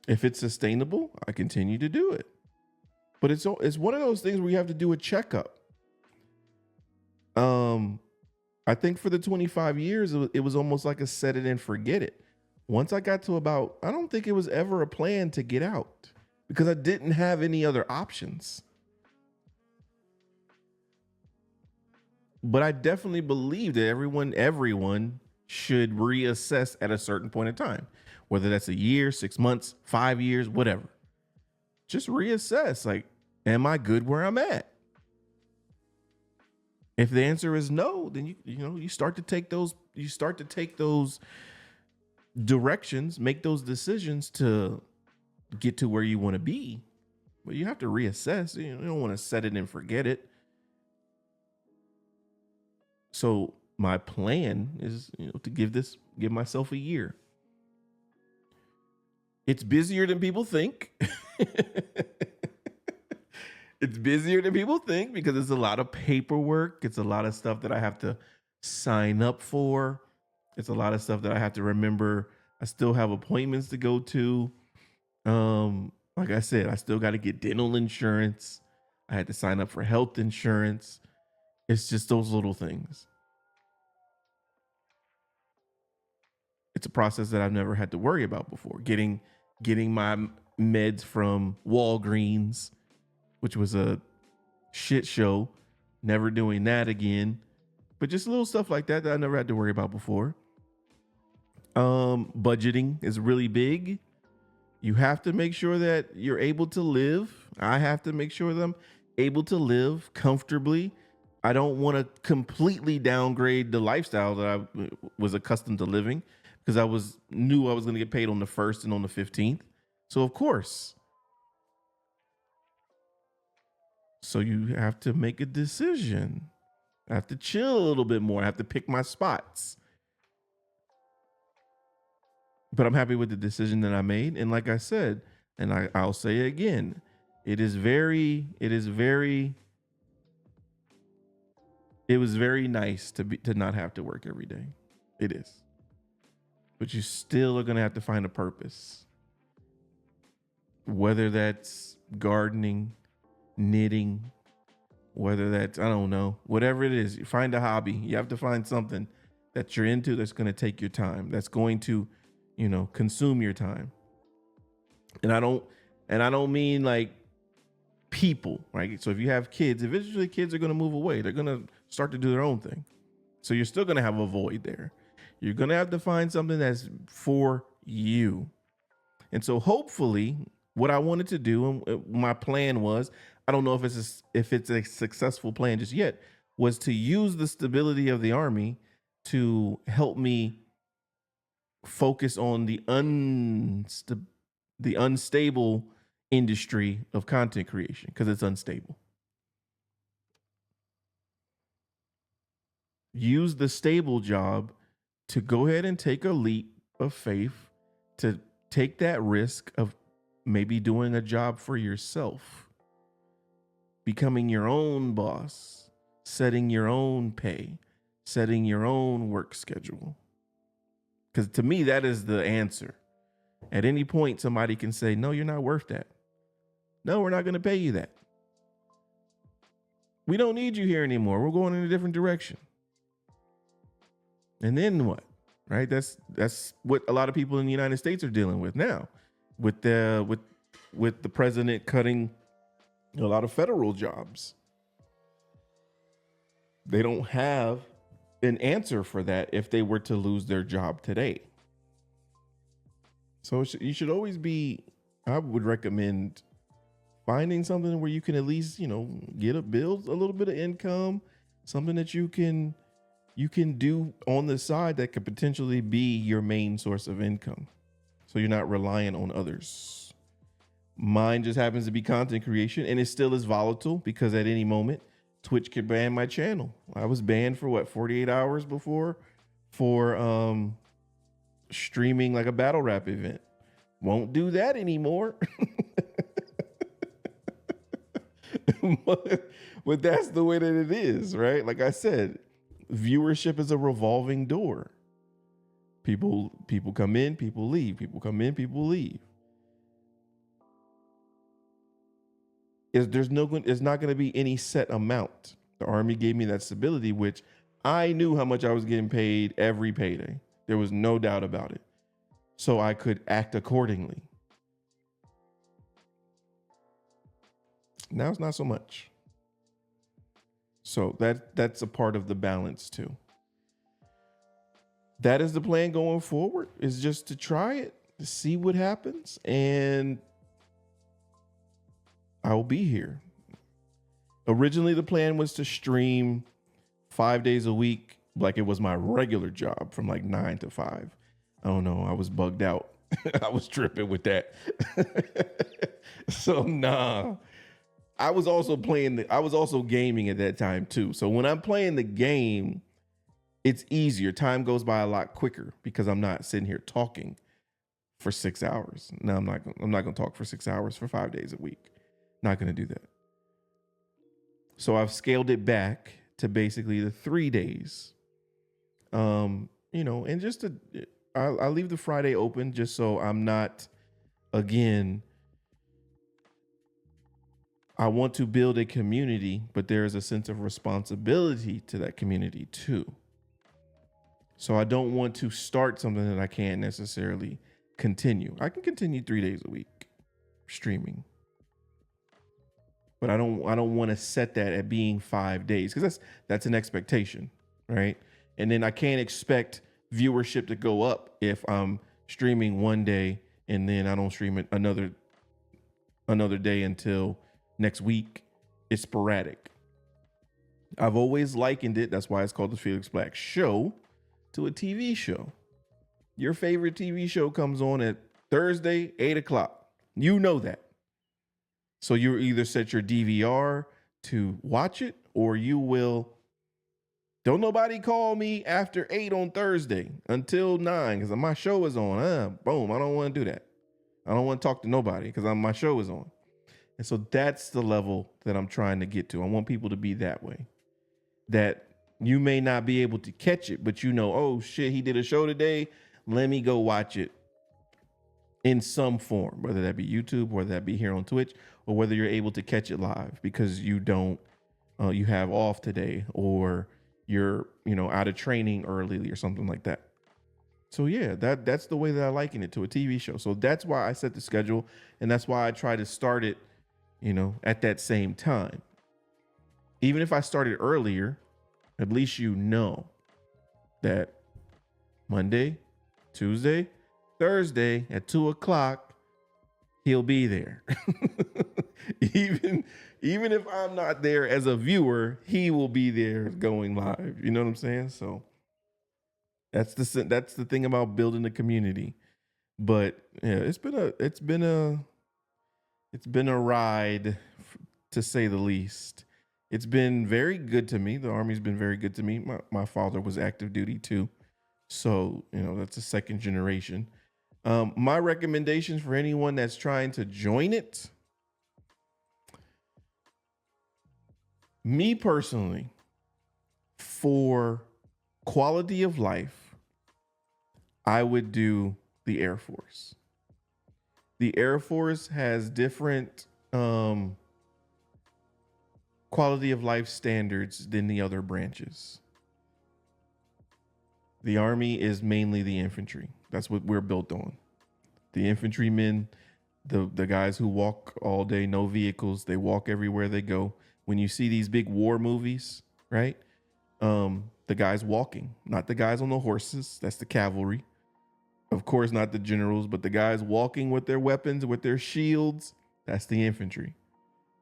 If it's sustainable, I continue to do it. But it's one of those things where you have to do a checkup. I think for the 25 years, it was almost like a set it and forget it. Once I got to I don't think it was ever a plan to get out because I didn't have any other options. But I definitely believe that everyone should reassess at a certain point in time, whether that's a year, 6 months, 5 years, whatever. Just reassess. Like, am I good where I'm at? If the answer is no, then you start to take those directions, make those decisions to get to where you want to be. But you have to reassess. You don't want to set it and forget it. So my plan is, to give myself a year. It's busier than people think. It's busier than people think because it's a lot of paperwork. It's a lot of stuff that I have to sign up for. It's a lot of stuff that I have to remember. I still have appointments to go to. Like I said, I still got to get dental insurance. I had to sign up for health insurance. It's just those little things. It's a process that I've never had to worry about before. Getting my meds from Walgreens, which was a shit show. Never doing that again. But just little stuff like that I never had to worry about before. Budgeting is really big. You have to make sure that you're able to live. I have to make sure that I'm able to live comfortably. I don't want to completely downgrade the lifestyle that I was accustomed to living because I knew I was going to get paid on the 1st and on the 15th. So of course. So you have to make a decision. I have to chill a little bit more. I have to pick my spots. But I'm happy with the decision that I made. And like I said, and I'll say it again, it was very nice to not have to work every day. It is. But you still are going to have to find a purpose. Whether that's gardening, knitting, whether that's, I don't know, whatever it is, you find a hobby. You have to find something that you're into that's going to take your time, that's going to, consume your time. And I don't mean like people, right? So if you have kids, eventually kids are going to move away. They're going to start to do their own thing. So you're still going to have a void there. You're going to have to find something that's for you. And so hopefully what I wanted to do, and my plan was, I don't know if it's a successful plan just yet, was to use the stability of the Army to help me focus on the unstable industry of content creation because it's unstable. Use the stable job to go ahead and take a leap of faith, to take that risk of maybe doing a job for yourself, becoming your own boss, setting your own pay, setting your own work schedule. Because to me, that is the answer. At any point, somebody can say, no, you're not worth that. No, we're not going to pay you that. We don't need you here anymore. We're going in a different direction. And then what? Right? That's what a lot of people in the United States are dealing with now, with the president cutting a lot of federal jobs. They don't have an answer for that if they were to lose their job today. So you should always I would recommend finding something where you can at least, build a little bit of income, something that you can do on the side that could potentially be your main source of income. So you're not reliant on others. Mine just happens to be content creation, and it still is volatile because at any moment Twitch could ban my channel. I was banned for 48 hours before for streaming like a battle rap event. Won't do that anymore. But that's the way that it is, right? Like I said, viewership is a revolving door. People come in, people leave. People come in, people leave. It's not going to be any set amount. The Army gave me that stability, which I knew how much I was getting paid every payday. There was no doubt about it. So I could act accordingly. Now it's not so much. So that's a part of the balance too. that is the plan going forward, is just to try it, to see what happens. And I will be here. Originally, the plan was to stream 5 days a week, like it was my regular job from like 9 to 5. I don't know. I was bugged out. I was tripping with that. So nah. I was also gaming at that time too. So when I'm playing the game, it's easier. Time goes by a lot quicker because I'm not sitting here talking for 6 hours. No, I'm not going to talk for 6 hours for 5 days a week. Not going to do that. So I've scaled it back to basically the 3 days. And just I leave the Friday open just so I'm not, again, I want to build a community, but there is a sense of responsibility to that community too. So I don't want to start something that I can't necessarily continue. I can continue 3 days a week streaming, but I don't want to set that at being 5 days, because that's an expectation, right? And then I can't expect viewership to go up if I'm streaming one day and then I don't stream it another day until next week. It's sporadic. I've always likened it, that's why it's called the Felix Black Show, to a TV show. Your favorite TV show comes on at Thursday, 8 o'clock. You know that. So you either set your DVR to watch it, or you will, don't nobody call me after 8 on Thursday until 9 because my show is on. Boom, I don't want to do that. I don't want to talk to nobody because my show is on. And so that's the level that I'm trying to get to. I want people to be that way. That you may not be able to catch it, but oh shit, he did a show today. Let me go watch it in some form, whether that be YouTube, whether that be here on Twitch, or whether you're able to catch it live because you have off today, or you're, out of training early or something like that. So yeah, that's the way that I liken it to a TV show. So that's why I set the schedule, and that's why I try to start it, at that same time. Even if I started earlier, at least that Monday, Tuesday, Thursday at 2 o'clock, he'll be there. Even if I'm not there as a viewer, he will be there going live. You know what I'm saying? So that's the thing about building a community. But yeah, it's been a ride, to say the least. It's been very good to me. The Army's been very good to me. My father was active duty too. So, that's a second generation. My recommendations for anyone that's trying to join it, me personally, for quality of life, I would do the Air Force. The Air Force has different quality of life standards than the other branches. The Army is mainly the infantry. That's what we're built on. The infantrymen, the guys who walk all day, no vehicles, they walk everywhere they go. When you see these big war movies, right? The guys walking, not the guys on the horses. That's the cavalry. Of course, not the generals, but the guys walking with their weapons, with their shields. That's the infantry.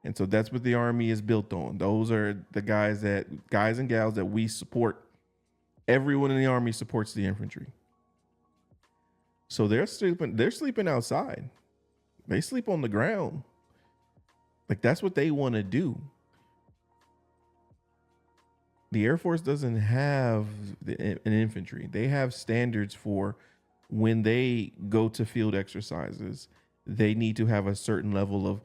And so that's what the Army is built on. Those are the guys and gals that we support. Everyone in the Army supports the infantry. So they're sleeping outside. They sleep on the ground. Like, that's what they want to do. The Air Force doesn't have an infantry. They have standards for when they go to field exercises. They need to have a certain level of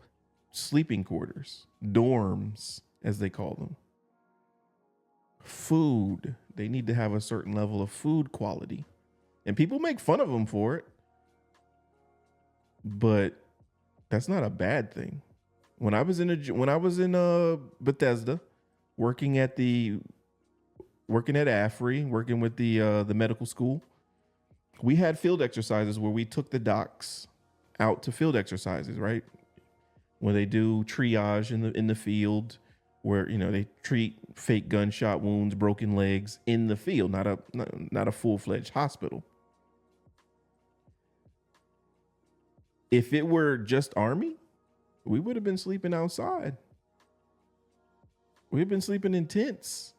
sleeping quarters, dorms, as they call them. Food. They need to have a certain level of food quality. And people make fun of them for it. But that's not a bad thing. When I was in Bethesda, working at AFRI, working with the medical school, we had field exercises where we took the docs out to field exercises, right? When they do triage in the field, where, they treat fake gunshot wounds, broken legs in the field, not a full-fledged hospital. If it were just Army, we would have been sleeping outside. We've been sleeping in tents.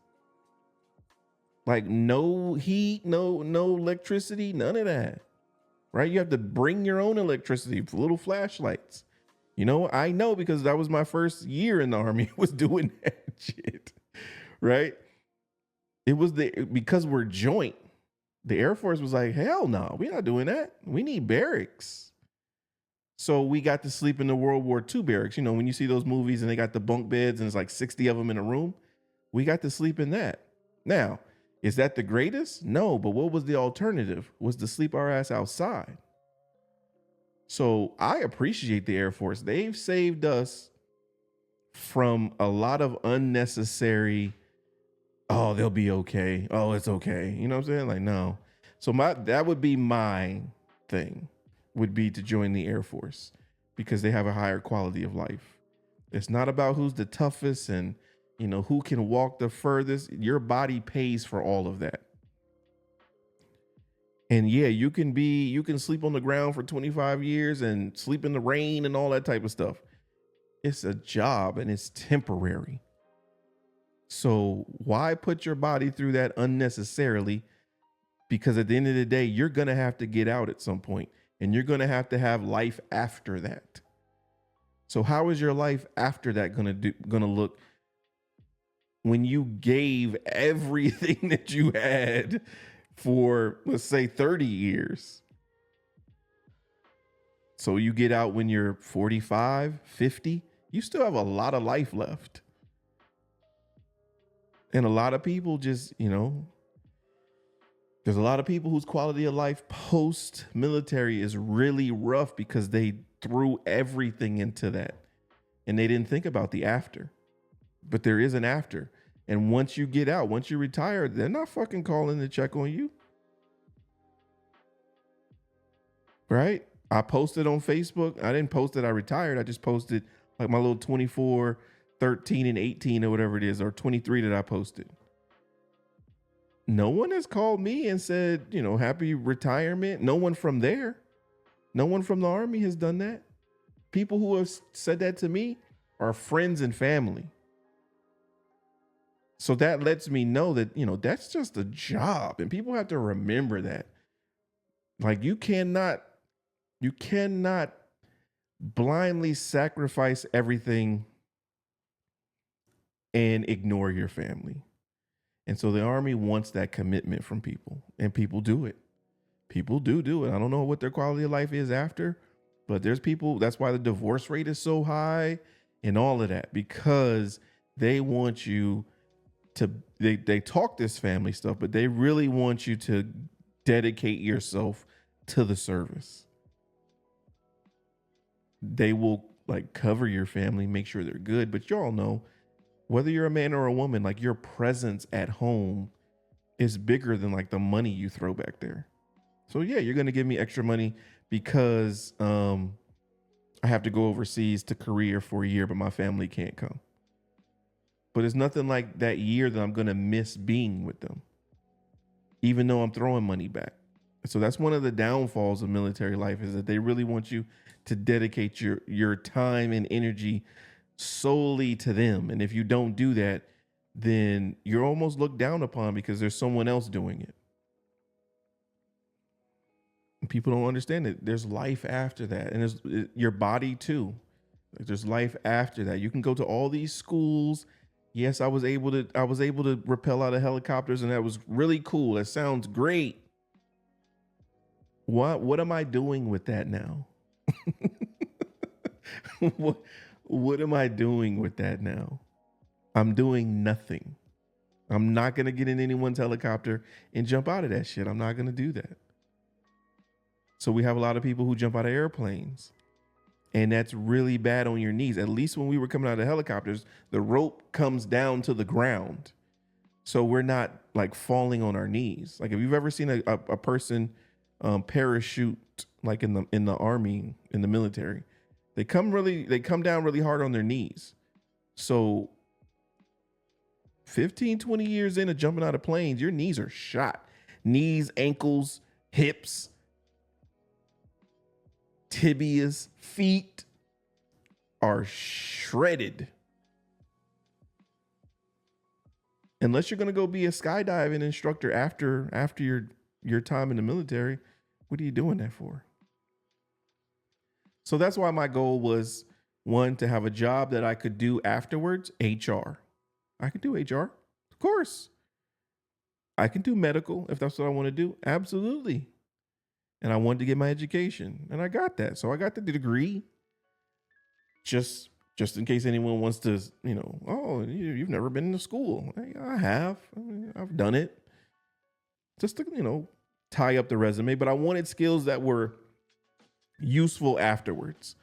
Like no heat, no electricity, none of that. Right? You have to bring your own electricity, little flashlights. I know because that was my first year in the Army, was doing that shit. Right? It was because we're joint. The Air Force was like, hell no, we're not doing that. We need barracks. So we got to sleep in the World War II barracks. When you see those movies and they got the bunk beds and it's like 60 of them in a room, we got to sleep in that. Now, is that the greatest? No, but what was the alternative? Was to sleep our ass outside. So I appreciate the Air Force. They've saved us from a lot of unnecessary, oh, they'll be okay. Oh, it's okay. You know what I'm saying? Like, no. So that would be my thing, would be to join the Air Force, because they have a higher quality of life. It's not about who's the toughest and, who can walk the furthest. Your body pays for all of that. And yeah, you can sleep on the ground for 25 years and sleep in the rain and all that type of stuff. It's a job and it's temporary. So why put your body through that unnecessarily? Because at the end of the day, you're going to have to get out at some point, and you're going to have life after that. So how is your life after that going to look when you gave everything that you had for, let's say, 30 years? So you get out when you're 45, 50, you still have a lot of life left. And a lot of people just, there's a lot of people whose quality of life post-military is really rough because they threw everything into that and they didn't think about the after. But there is an after. And once you get out, once you retire, they're not fucking calling to check on you. Right? I posted on Facebook. I didn't post that I retired. I just posted like my little 24, 13, and 18 or whatever it is, or 23 that I posted. No one has called me and said, happy retirement. No one from there. No one from the Army has done that. People who have said that to me are friends and family. So that lets me know that, that's just a job. And people have to remember that. Like you cannot blindly sacrifice everything and ignore your family. And so the Army wants that commitment from people, and people do it. People do it. I don't know what their quality of life is after, but there's people, that's why the divorce rate is so high and all of that, because they want you to, they talk this family stuff, but they really want you to dedicate yourself to the service. They will like cover your family, make sure they're good, but y'all know, whether you're a man or a woman, like your presence at home is bigger than like the money you throw back there. So yeah, you're going to give me extra money because I have to go overseas to Korea for a year, but my family can't come. But it's nothing like that year that I'm going to miss being with them, even though I'm throwing money back. So that's one of the downfalls of military life, is that they really want you to dedicate your time and energy solely to them. And if you don't do that, then you're almost looked down upon because there's someone else doing it. And people don't understand it. There's life after that. And there's your body too. Like there's life after that. You can go to all these schools. Yes, I was able to rappel out of helicopters, and that was really cool. That sounds great. What am I doing with that now? What am I doing with that now? I'm doing nothing. I'm not going to get in anyone's helicopter and jump out of that shit. I'm not going to do that. So we have a lot of people who jump out of airplanes, and that's really bad on your knees. At least when we were coming out of helicopters, the rope comes down to the ground. So we're not like falling on our knees. Like if you've ever seen a person parachute, like in the Army, in the military, they come down really hard on their knees. So 15, 20 years into jumping out of planes, your knees are shot. Knees, ankles, hips, tibias, feet are shredded. Unless you're going to go be a skydiving instructor after your time in the military, what are you doing that for? So that's why my goal was, one, to have a job that I could do afterwards. HR. I could do HR. Of course. I can do medical if that's what I want to do. Absolutely. And I wanted to get my education, and I got that. So I got the degree. Just in case anyone wants to, oh, you've never been to school. I have. I've done it. Just to, tie up the resume. But I wanted skills that were useful afterwards.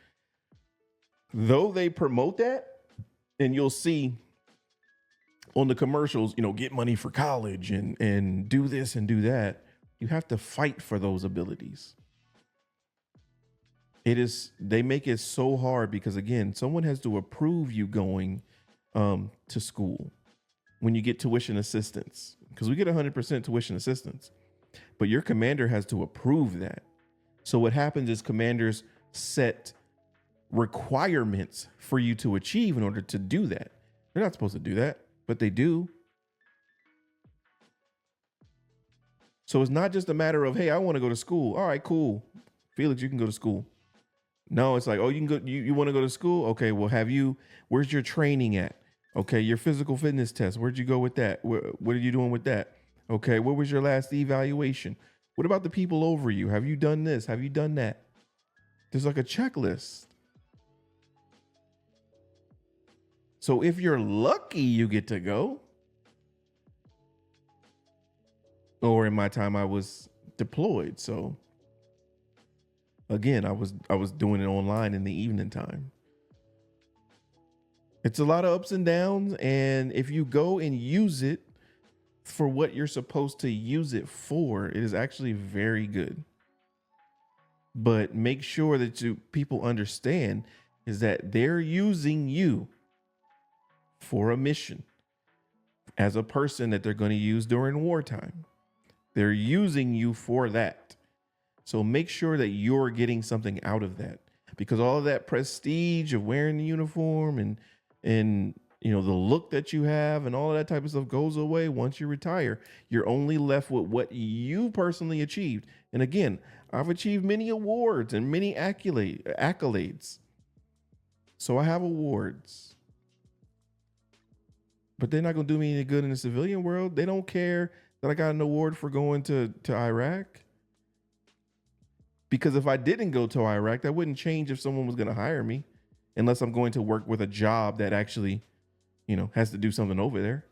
Though they promote that, and you'll see on the commercials, get money for college and do this and do that. You have to fight for those abilities. They make it so hard because, again, someone has to approve you going to school when you get tuition assistance, because we get 100% tuition assistance, but your commander has to approve that. So what happens is commanders set requirements for you to achieve in order to do that. They're not supposed to do that, but they do. So it's not just a matter of, hey, I want to go to school. All right, cool. Felix, you can go to school. No, it's like, oh, you can go. You want to go to school? Okay, well, where's your training at? Okay, your physical fitness test. Where'd you go with that? What are you doing with that? Okay, what was your last evaluation? What about the people over you? Have you done this? Have you done that? There's like a checklist. So if you're lucky, you get to go. Or in my time, I was deployed. So again, I was doing it online in the evening time. It's a lot of ups and downs. And if you go and use it for what you're supposed to use it for, it is actually very good. But make sure that people understand is that they're using you for a mission as a person that they're going to use during wartime. They're using you for that. So make sure that you're getting something out of that, because all of that prestige of wearing the uniform and the look that you have and all of that type of stuff goes away once you retire. You're only left with what you personally achieved. And again, I've achieved many awards and many accolades. So I have awards, but they're not going to do me any good in the civilian world. They don't care that I got an award for going to Iraq. Because if I didn't go to Iraq, that wouldn't change if someone was going to hire me, unless I'm going to work with a job that actually, has to do something over there.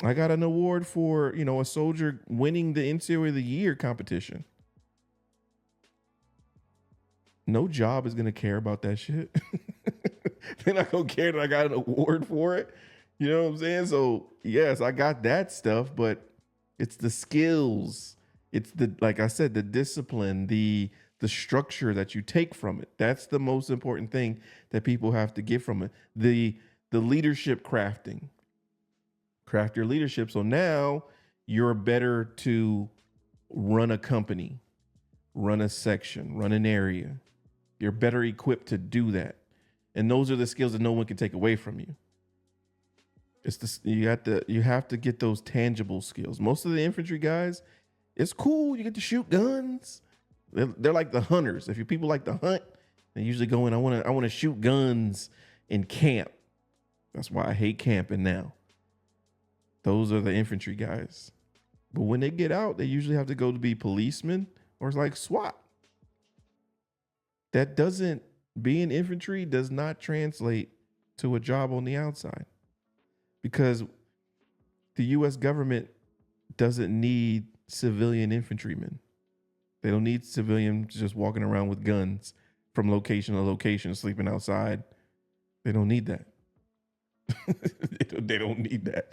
I got an award for, a soldier winning the Interior of the Year competition. No job is going to care about that shit. They're not going to care that I got an award for it. You know what I'm saying? So yes, I got that stuff, but it's the skills. It's like I said, the discipline, the structure that you take from it. That's the most important thing that people have to get from it. The leadership crafting. Craft your leadership. So now you're better to run a company, run a section, run an area. You're better equipped to do that. And those are the skills that no one can take away from you. You have to get those tangible skills. Most of the infantry guys, it's cool. You get to shoot guns. They're like the hunters. If you people like to hunt, they usually go in, I want to shoot guns in camp. That's why I hate camping now. Those are the infantry guys. But when they get out, they usually have to go to be policemen or it's like SWAT. Being infantry does not translate to a job on the outside, because the U.S. government doesn't need civilian infantrymen. They don't need civilians just walking around with guns from location to location, sleeping outside. They don't need that. They don't need that.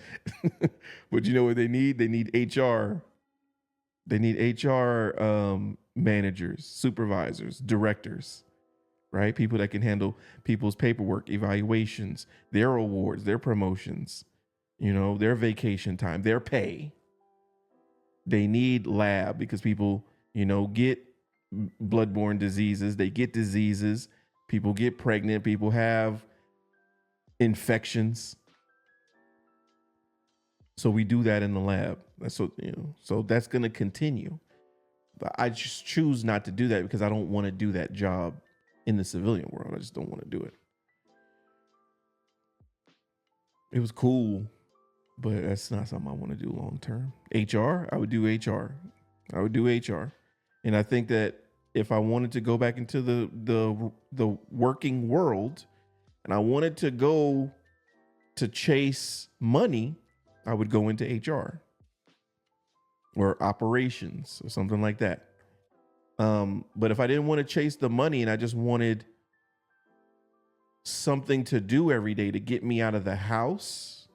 But you know what they need? They need HR. They need HR managers, supervisors, directors. right? People that can handle people's paperwork, evaluations, their awards, their promotions, their vacation time, their pay. They need lab because people, get bloodborne diseases. They get diseases. People get pregnant. People have infections. So we do that in the lab. So that's going to continue. But I just choose not to do that because I don't want to do that job in the civilian world. I just don't want to do it. It was cool, but that's not something I want to do long term. HR, I would do HR. I would do HR. And I think that if I wanted to go back into the working world and I wanted to go to chase money, I would go into HR or operations or something like that. But if I didn't want to chase the money and I just wanted something to do every day to get me out of the house,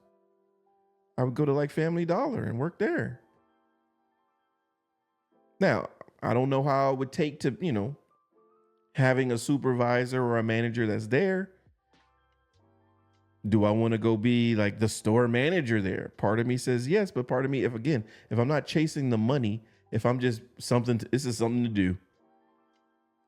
I would go to like Family Dollar and work there. Now, I don't know how it would take to, having a supervisor or a manager that's there. Do I want to go be like the store manager there? Part of me says yes, but part of me, if I'm not chasing the money, if I'm just this is something to do.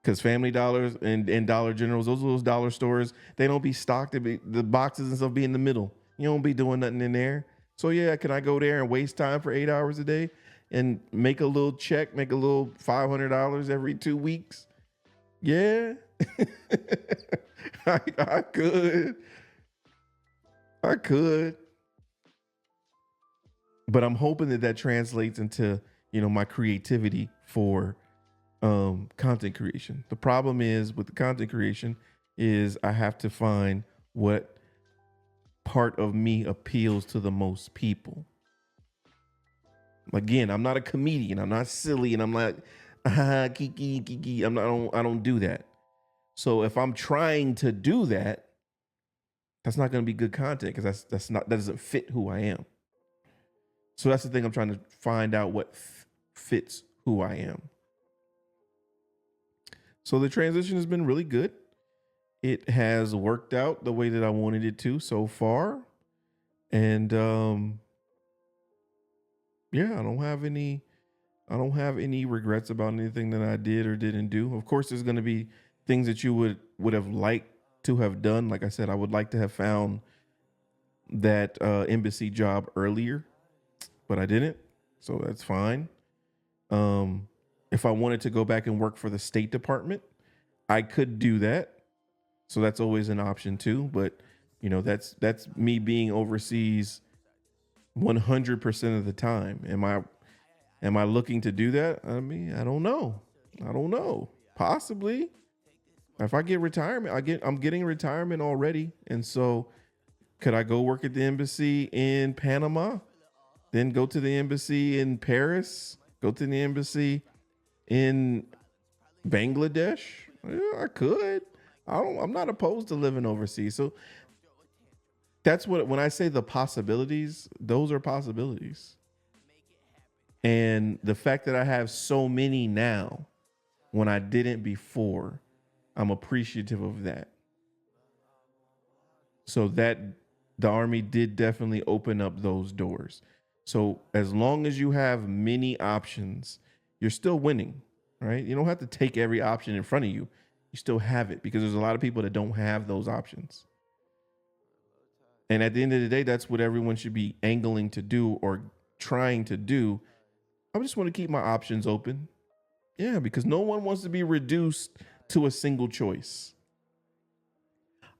Because Family Dollars and Dollar Generals, those dollar stores, they don't be stocked. The boxes and stuff be in the middle. You don't be doing nothing in there. So yeah, can I go there and waste time for 8 hours a day and make a little check, make a little $500 every 2 weeks? Yeah, I could. But I'm hoping that translates into, my creativity for content creation. The problem is with the content creation is I have to find what part of me appeals to the most people. Again, I'm not a comedian. I'm not silly, and I'm like, kiki. I don't do that. So if I'm trying to do that, that's not going to be good content because that doesn't fit who I am. So that's the thing. I'm trying to find out what fits who I am. So the transition has been really good. It has worked out the way that I wanted it to so far. And yeah, I don't have any regrets about anything that I did or didn't do. Of course, there's going to be things that you would have liked to have done. Like I said, I would like to have found that embassy job earlier, but I didn't. So that's fine. If I wanted to go back and work for the State Department, I could do that. So that's always an option too. But that's me being overseas 100% of the time. Am I looking to do that? I mean, I don't know. Possibly. If I get retirement, I'm getting retirement already. And so could I go work at the embassy in Panama? Then go to the embassy in Paris? Go to the embassy in Bangladesh? Yeah, I could. I'm not opposed to living overseas. So that's when I say the possibilities, those are possibilities. And the fact that I have so many now when I didn't before, I'm appreciative of that. So that the Army did definitely open up those doors. So as long as you have many options, you're still winning, right? You don't have to take every option in front of you. You still have it because there's a lot of people that don't have those options. And at the end of the day, that's what everyone should be angling to do or trying to do. I just want to keep my options open. Yeah, because no one wants to be reduced to a single choice.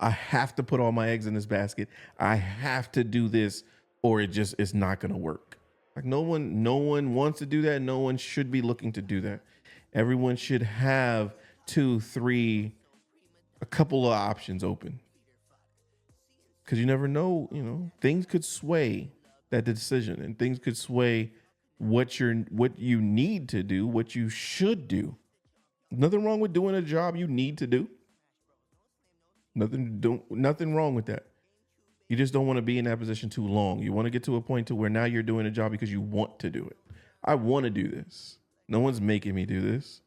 I have to put all my eggs in this basket. I have to do this or it's not going to work. Like no one wants to do that. No one should be looking to do that. Everyone should have 2, 3, a couple of options open. Because you never know, things could sway that decision and things could sway what you need to do, what you should do. Nothing wrong with doing a job you need to do. Nothing wrong with that. You just don't want to be in that position too long. You want to get to a point to where now you're doing a job because you want to do it. I want to do this. No one's making me do this.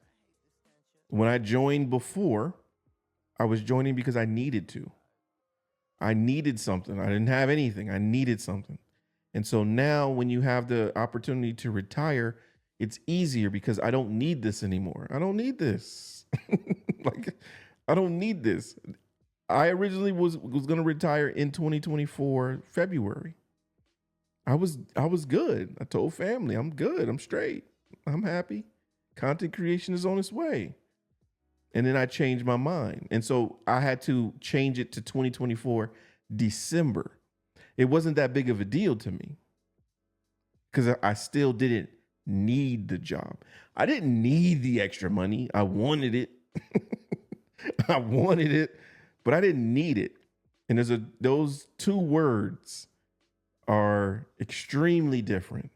When I joined before, I was joining because I needed to. I needed something. I didn't have anything. I needed something. And so now when you have the opportunity to retire, it's easier because I don't need this anymore. I don't need this. Like I don't need this. I originally was going to retire in 2024 February. I was good. I told family, I'm good. I'm straight. I'm happy. Content creation is on its way. And then I changed my mind. And so I had to change it to 2024 December. It wasn't that big of a deal to me because I still didn't need the job. I didn't need the extra money. I wanted it. I wanted it, but I didn't need it. And those two words are extremely different.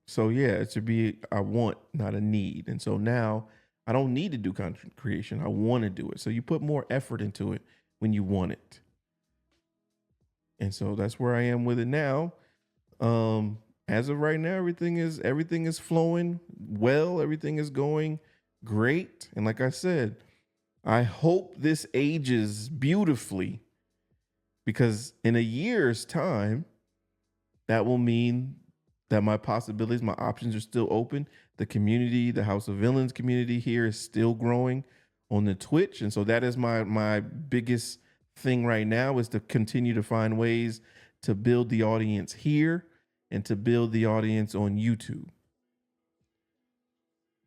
So yeah, it should be I want, not a need. And so now I don't need to do content creation. I want to do it. So you put more effort into it when you want it. And so that's where I am with it now. As of right now, everything is flowing well. Everything is going great. And like I said, I hope this ages beautifully because in a year's time, that will mean that my possibilities, my options are still open. The community, the House of Villains community here is still growing on the Twitch. And so that is my biggest thing right now is to continue to find ways to build the audience here and to build the audience on YouTube.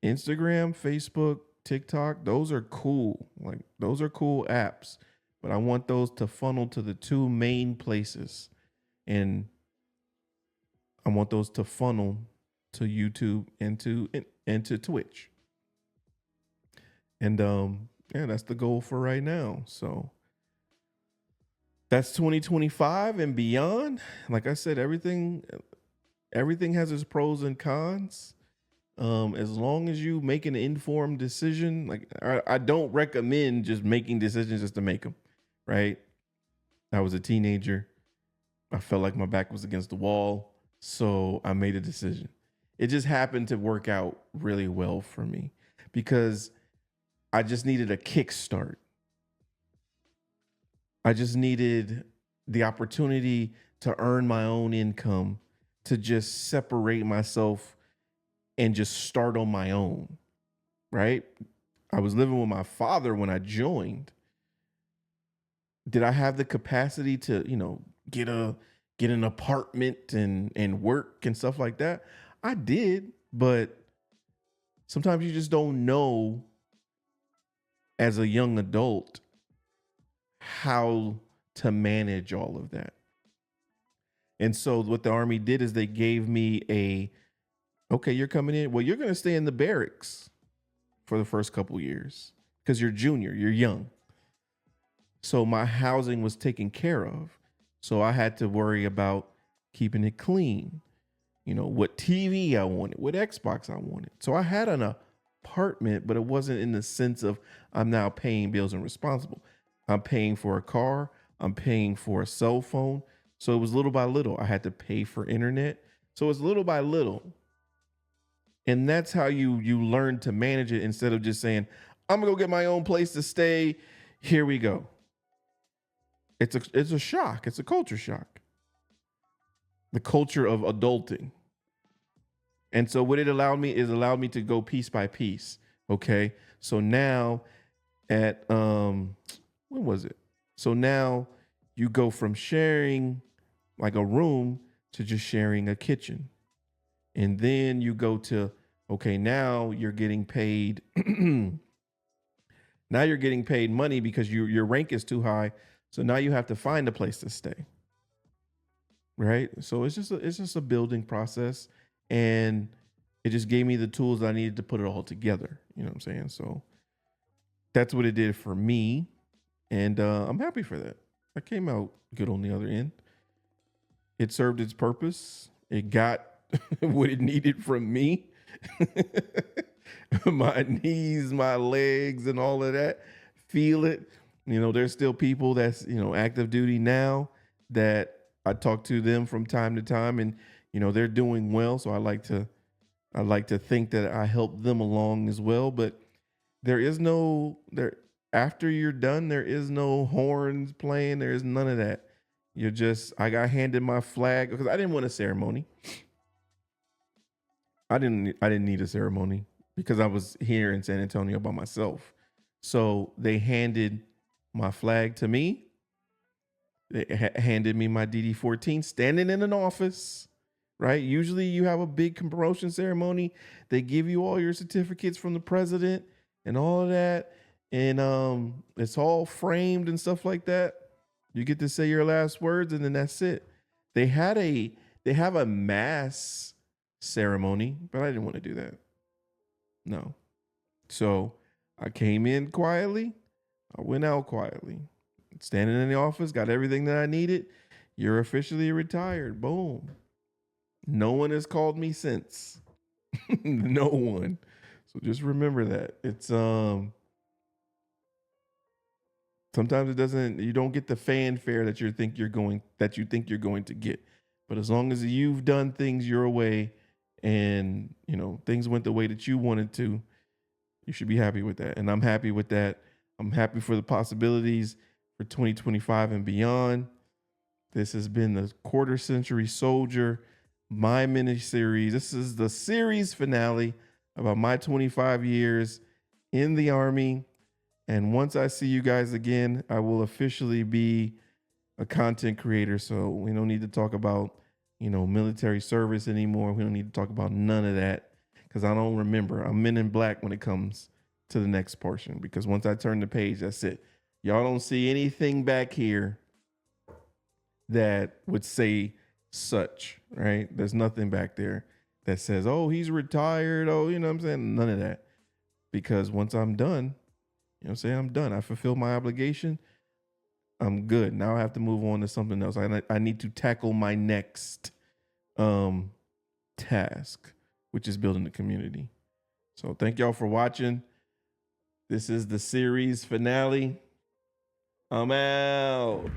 Instagram, Facebook, TikTok, those are cool. Like those are cool apps, but I want those to funnel to the two main places. And I want those to funnel to YouTube and to Twitch. And yeah, that's the goal for right now. So that's 2025 and beyond. Like I said, everything has its pros and cons. As long as you make an informed decision, like I don't recommend just making decisions just to make them, right? I was a teenager. I felt like my back was against the wall. So I made a decision. It just happened to work out really well for me because I just needed a kickstart. I just needed the opportunity to earn my own income, to just separate myself and just start on my own, right? I was living with my father when I joined. Did I have the capacity to, get an apartment and work and stuff like that? I did, but sometimes you just don't know as a young adult how to manage all of that. And so what the Army did is they gave me okay, you're coming in. Well, you're going to stay in the barracks for the first couple years because you're junior, you're young. So my housing was taken care of. So I had to worry about keeping it clean, what TV I wanted, what Xbox I wanted. So I had an apartment, but it wasn't in the sense of I'm now paying bills and responsible. I'm paying for a car. I'm paying for a cell phone. So it was little by little. I had to pay for internet. So it's little by little. And that's how you learn to manage it instead of just saying, I'm going to go get my own place to stay. Here we go. It's a shock. It's a culture shock. The culture of adulting. And so what it allowed me to go piece by piece. Okay. So now at, when was it? So now you go from sharing like a room to just sharing a kitchen. And then you go to, okay, now you're getting paid. Now you're getting paid money because your rank is too high. So now you have to find a place to stay. Right. So it's just a building process. And it just gave me the tools that I needed to put it all together. You know what I'm saying? So that's what it did for me. And I'm happy for that. I came out good on the other end. It served its purpose. It got what it needed from me. My knees, my legs, and all of that. Feel it. There's still people that's, active duty now that I talk to them from time to time, and, they're doing well. So I like to think that I help them along as well. But there is no there after you're done, there is no horns playing, there is none of that. You're just I got handed my flag because I didn't want a ceremony. I didn't need a ceremony because I was here in San Antonio by myself. So they handed my flag to me. They handed me my DD-14 standing in an office, right? Usually you have a big promotion ceremony. They give you all your certificates from the president and all of that. And it's all framed and stuff like that. You get to say your last words and then that's it. They have a mass ceremony, but I didn't want to do that. No. So I came in quietly. I went out quietly. Standing in the office, got everything that I needed. You're officially retired. Boom. No one has called me since. No one. So just remember that. It's sometimes it doesn't, you don't get the fanfare that you think you're going to get. But as long as you've done things your way and things went the way that you wanted to, you should be happy with that. And I'm happy with that. I'm happy for the possibilities for 2025 and beyond. This has been the Quarter Century Soldier, my mini series. This is the series finale about my 25 years in the Army. And once I see you guys again, I will officially be a content creator. So we don't need to talk about, military service anymore. We don't need to talk about none of that because I don't remember. I'm Men in Black when it comes to the next portion, because once I turn the page, that's it. Y'all don't see anything back here that would say such, right? There's nothing back there that says, oh, he's retired. Oh, you know what I'm saying? None of that. Because once I'm done, I'm done. I fulfilled my obligation. I'm good. Now I have to move on to something else. I need to tackle my next task, which is building the community. So thank y'all for watching. This is the series finale. I'm out.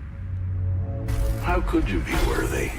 How could you be worthy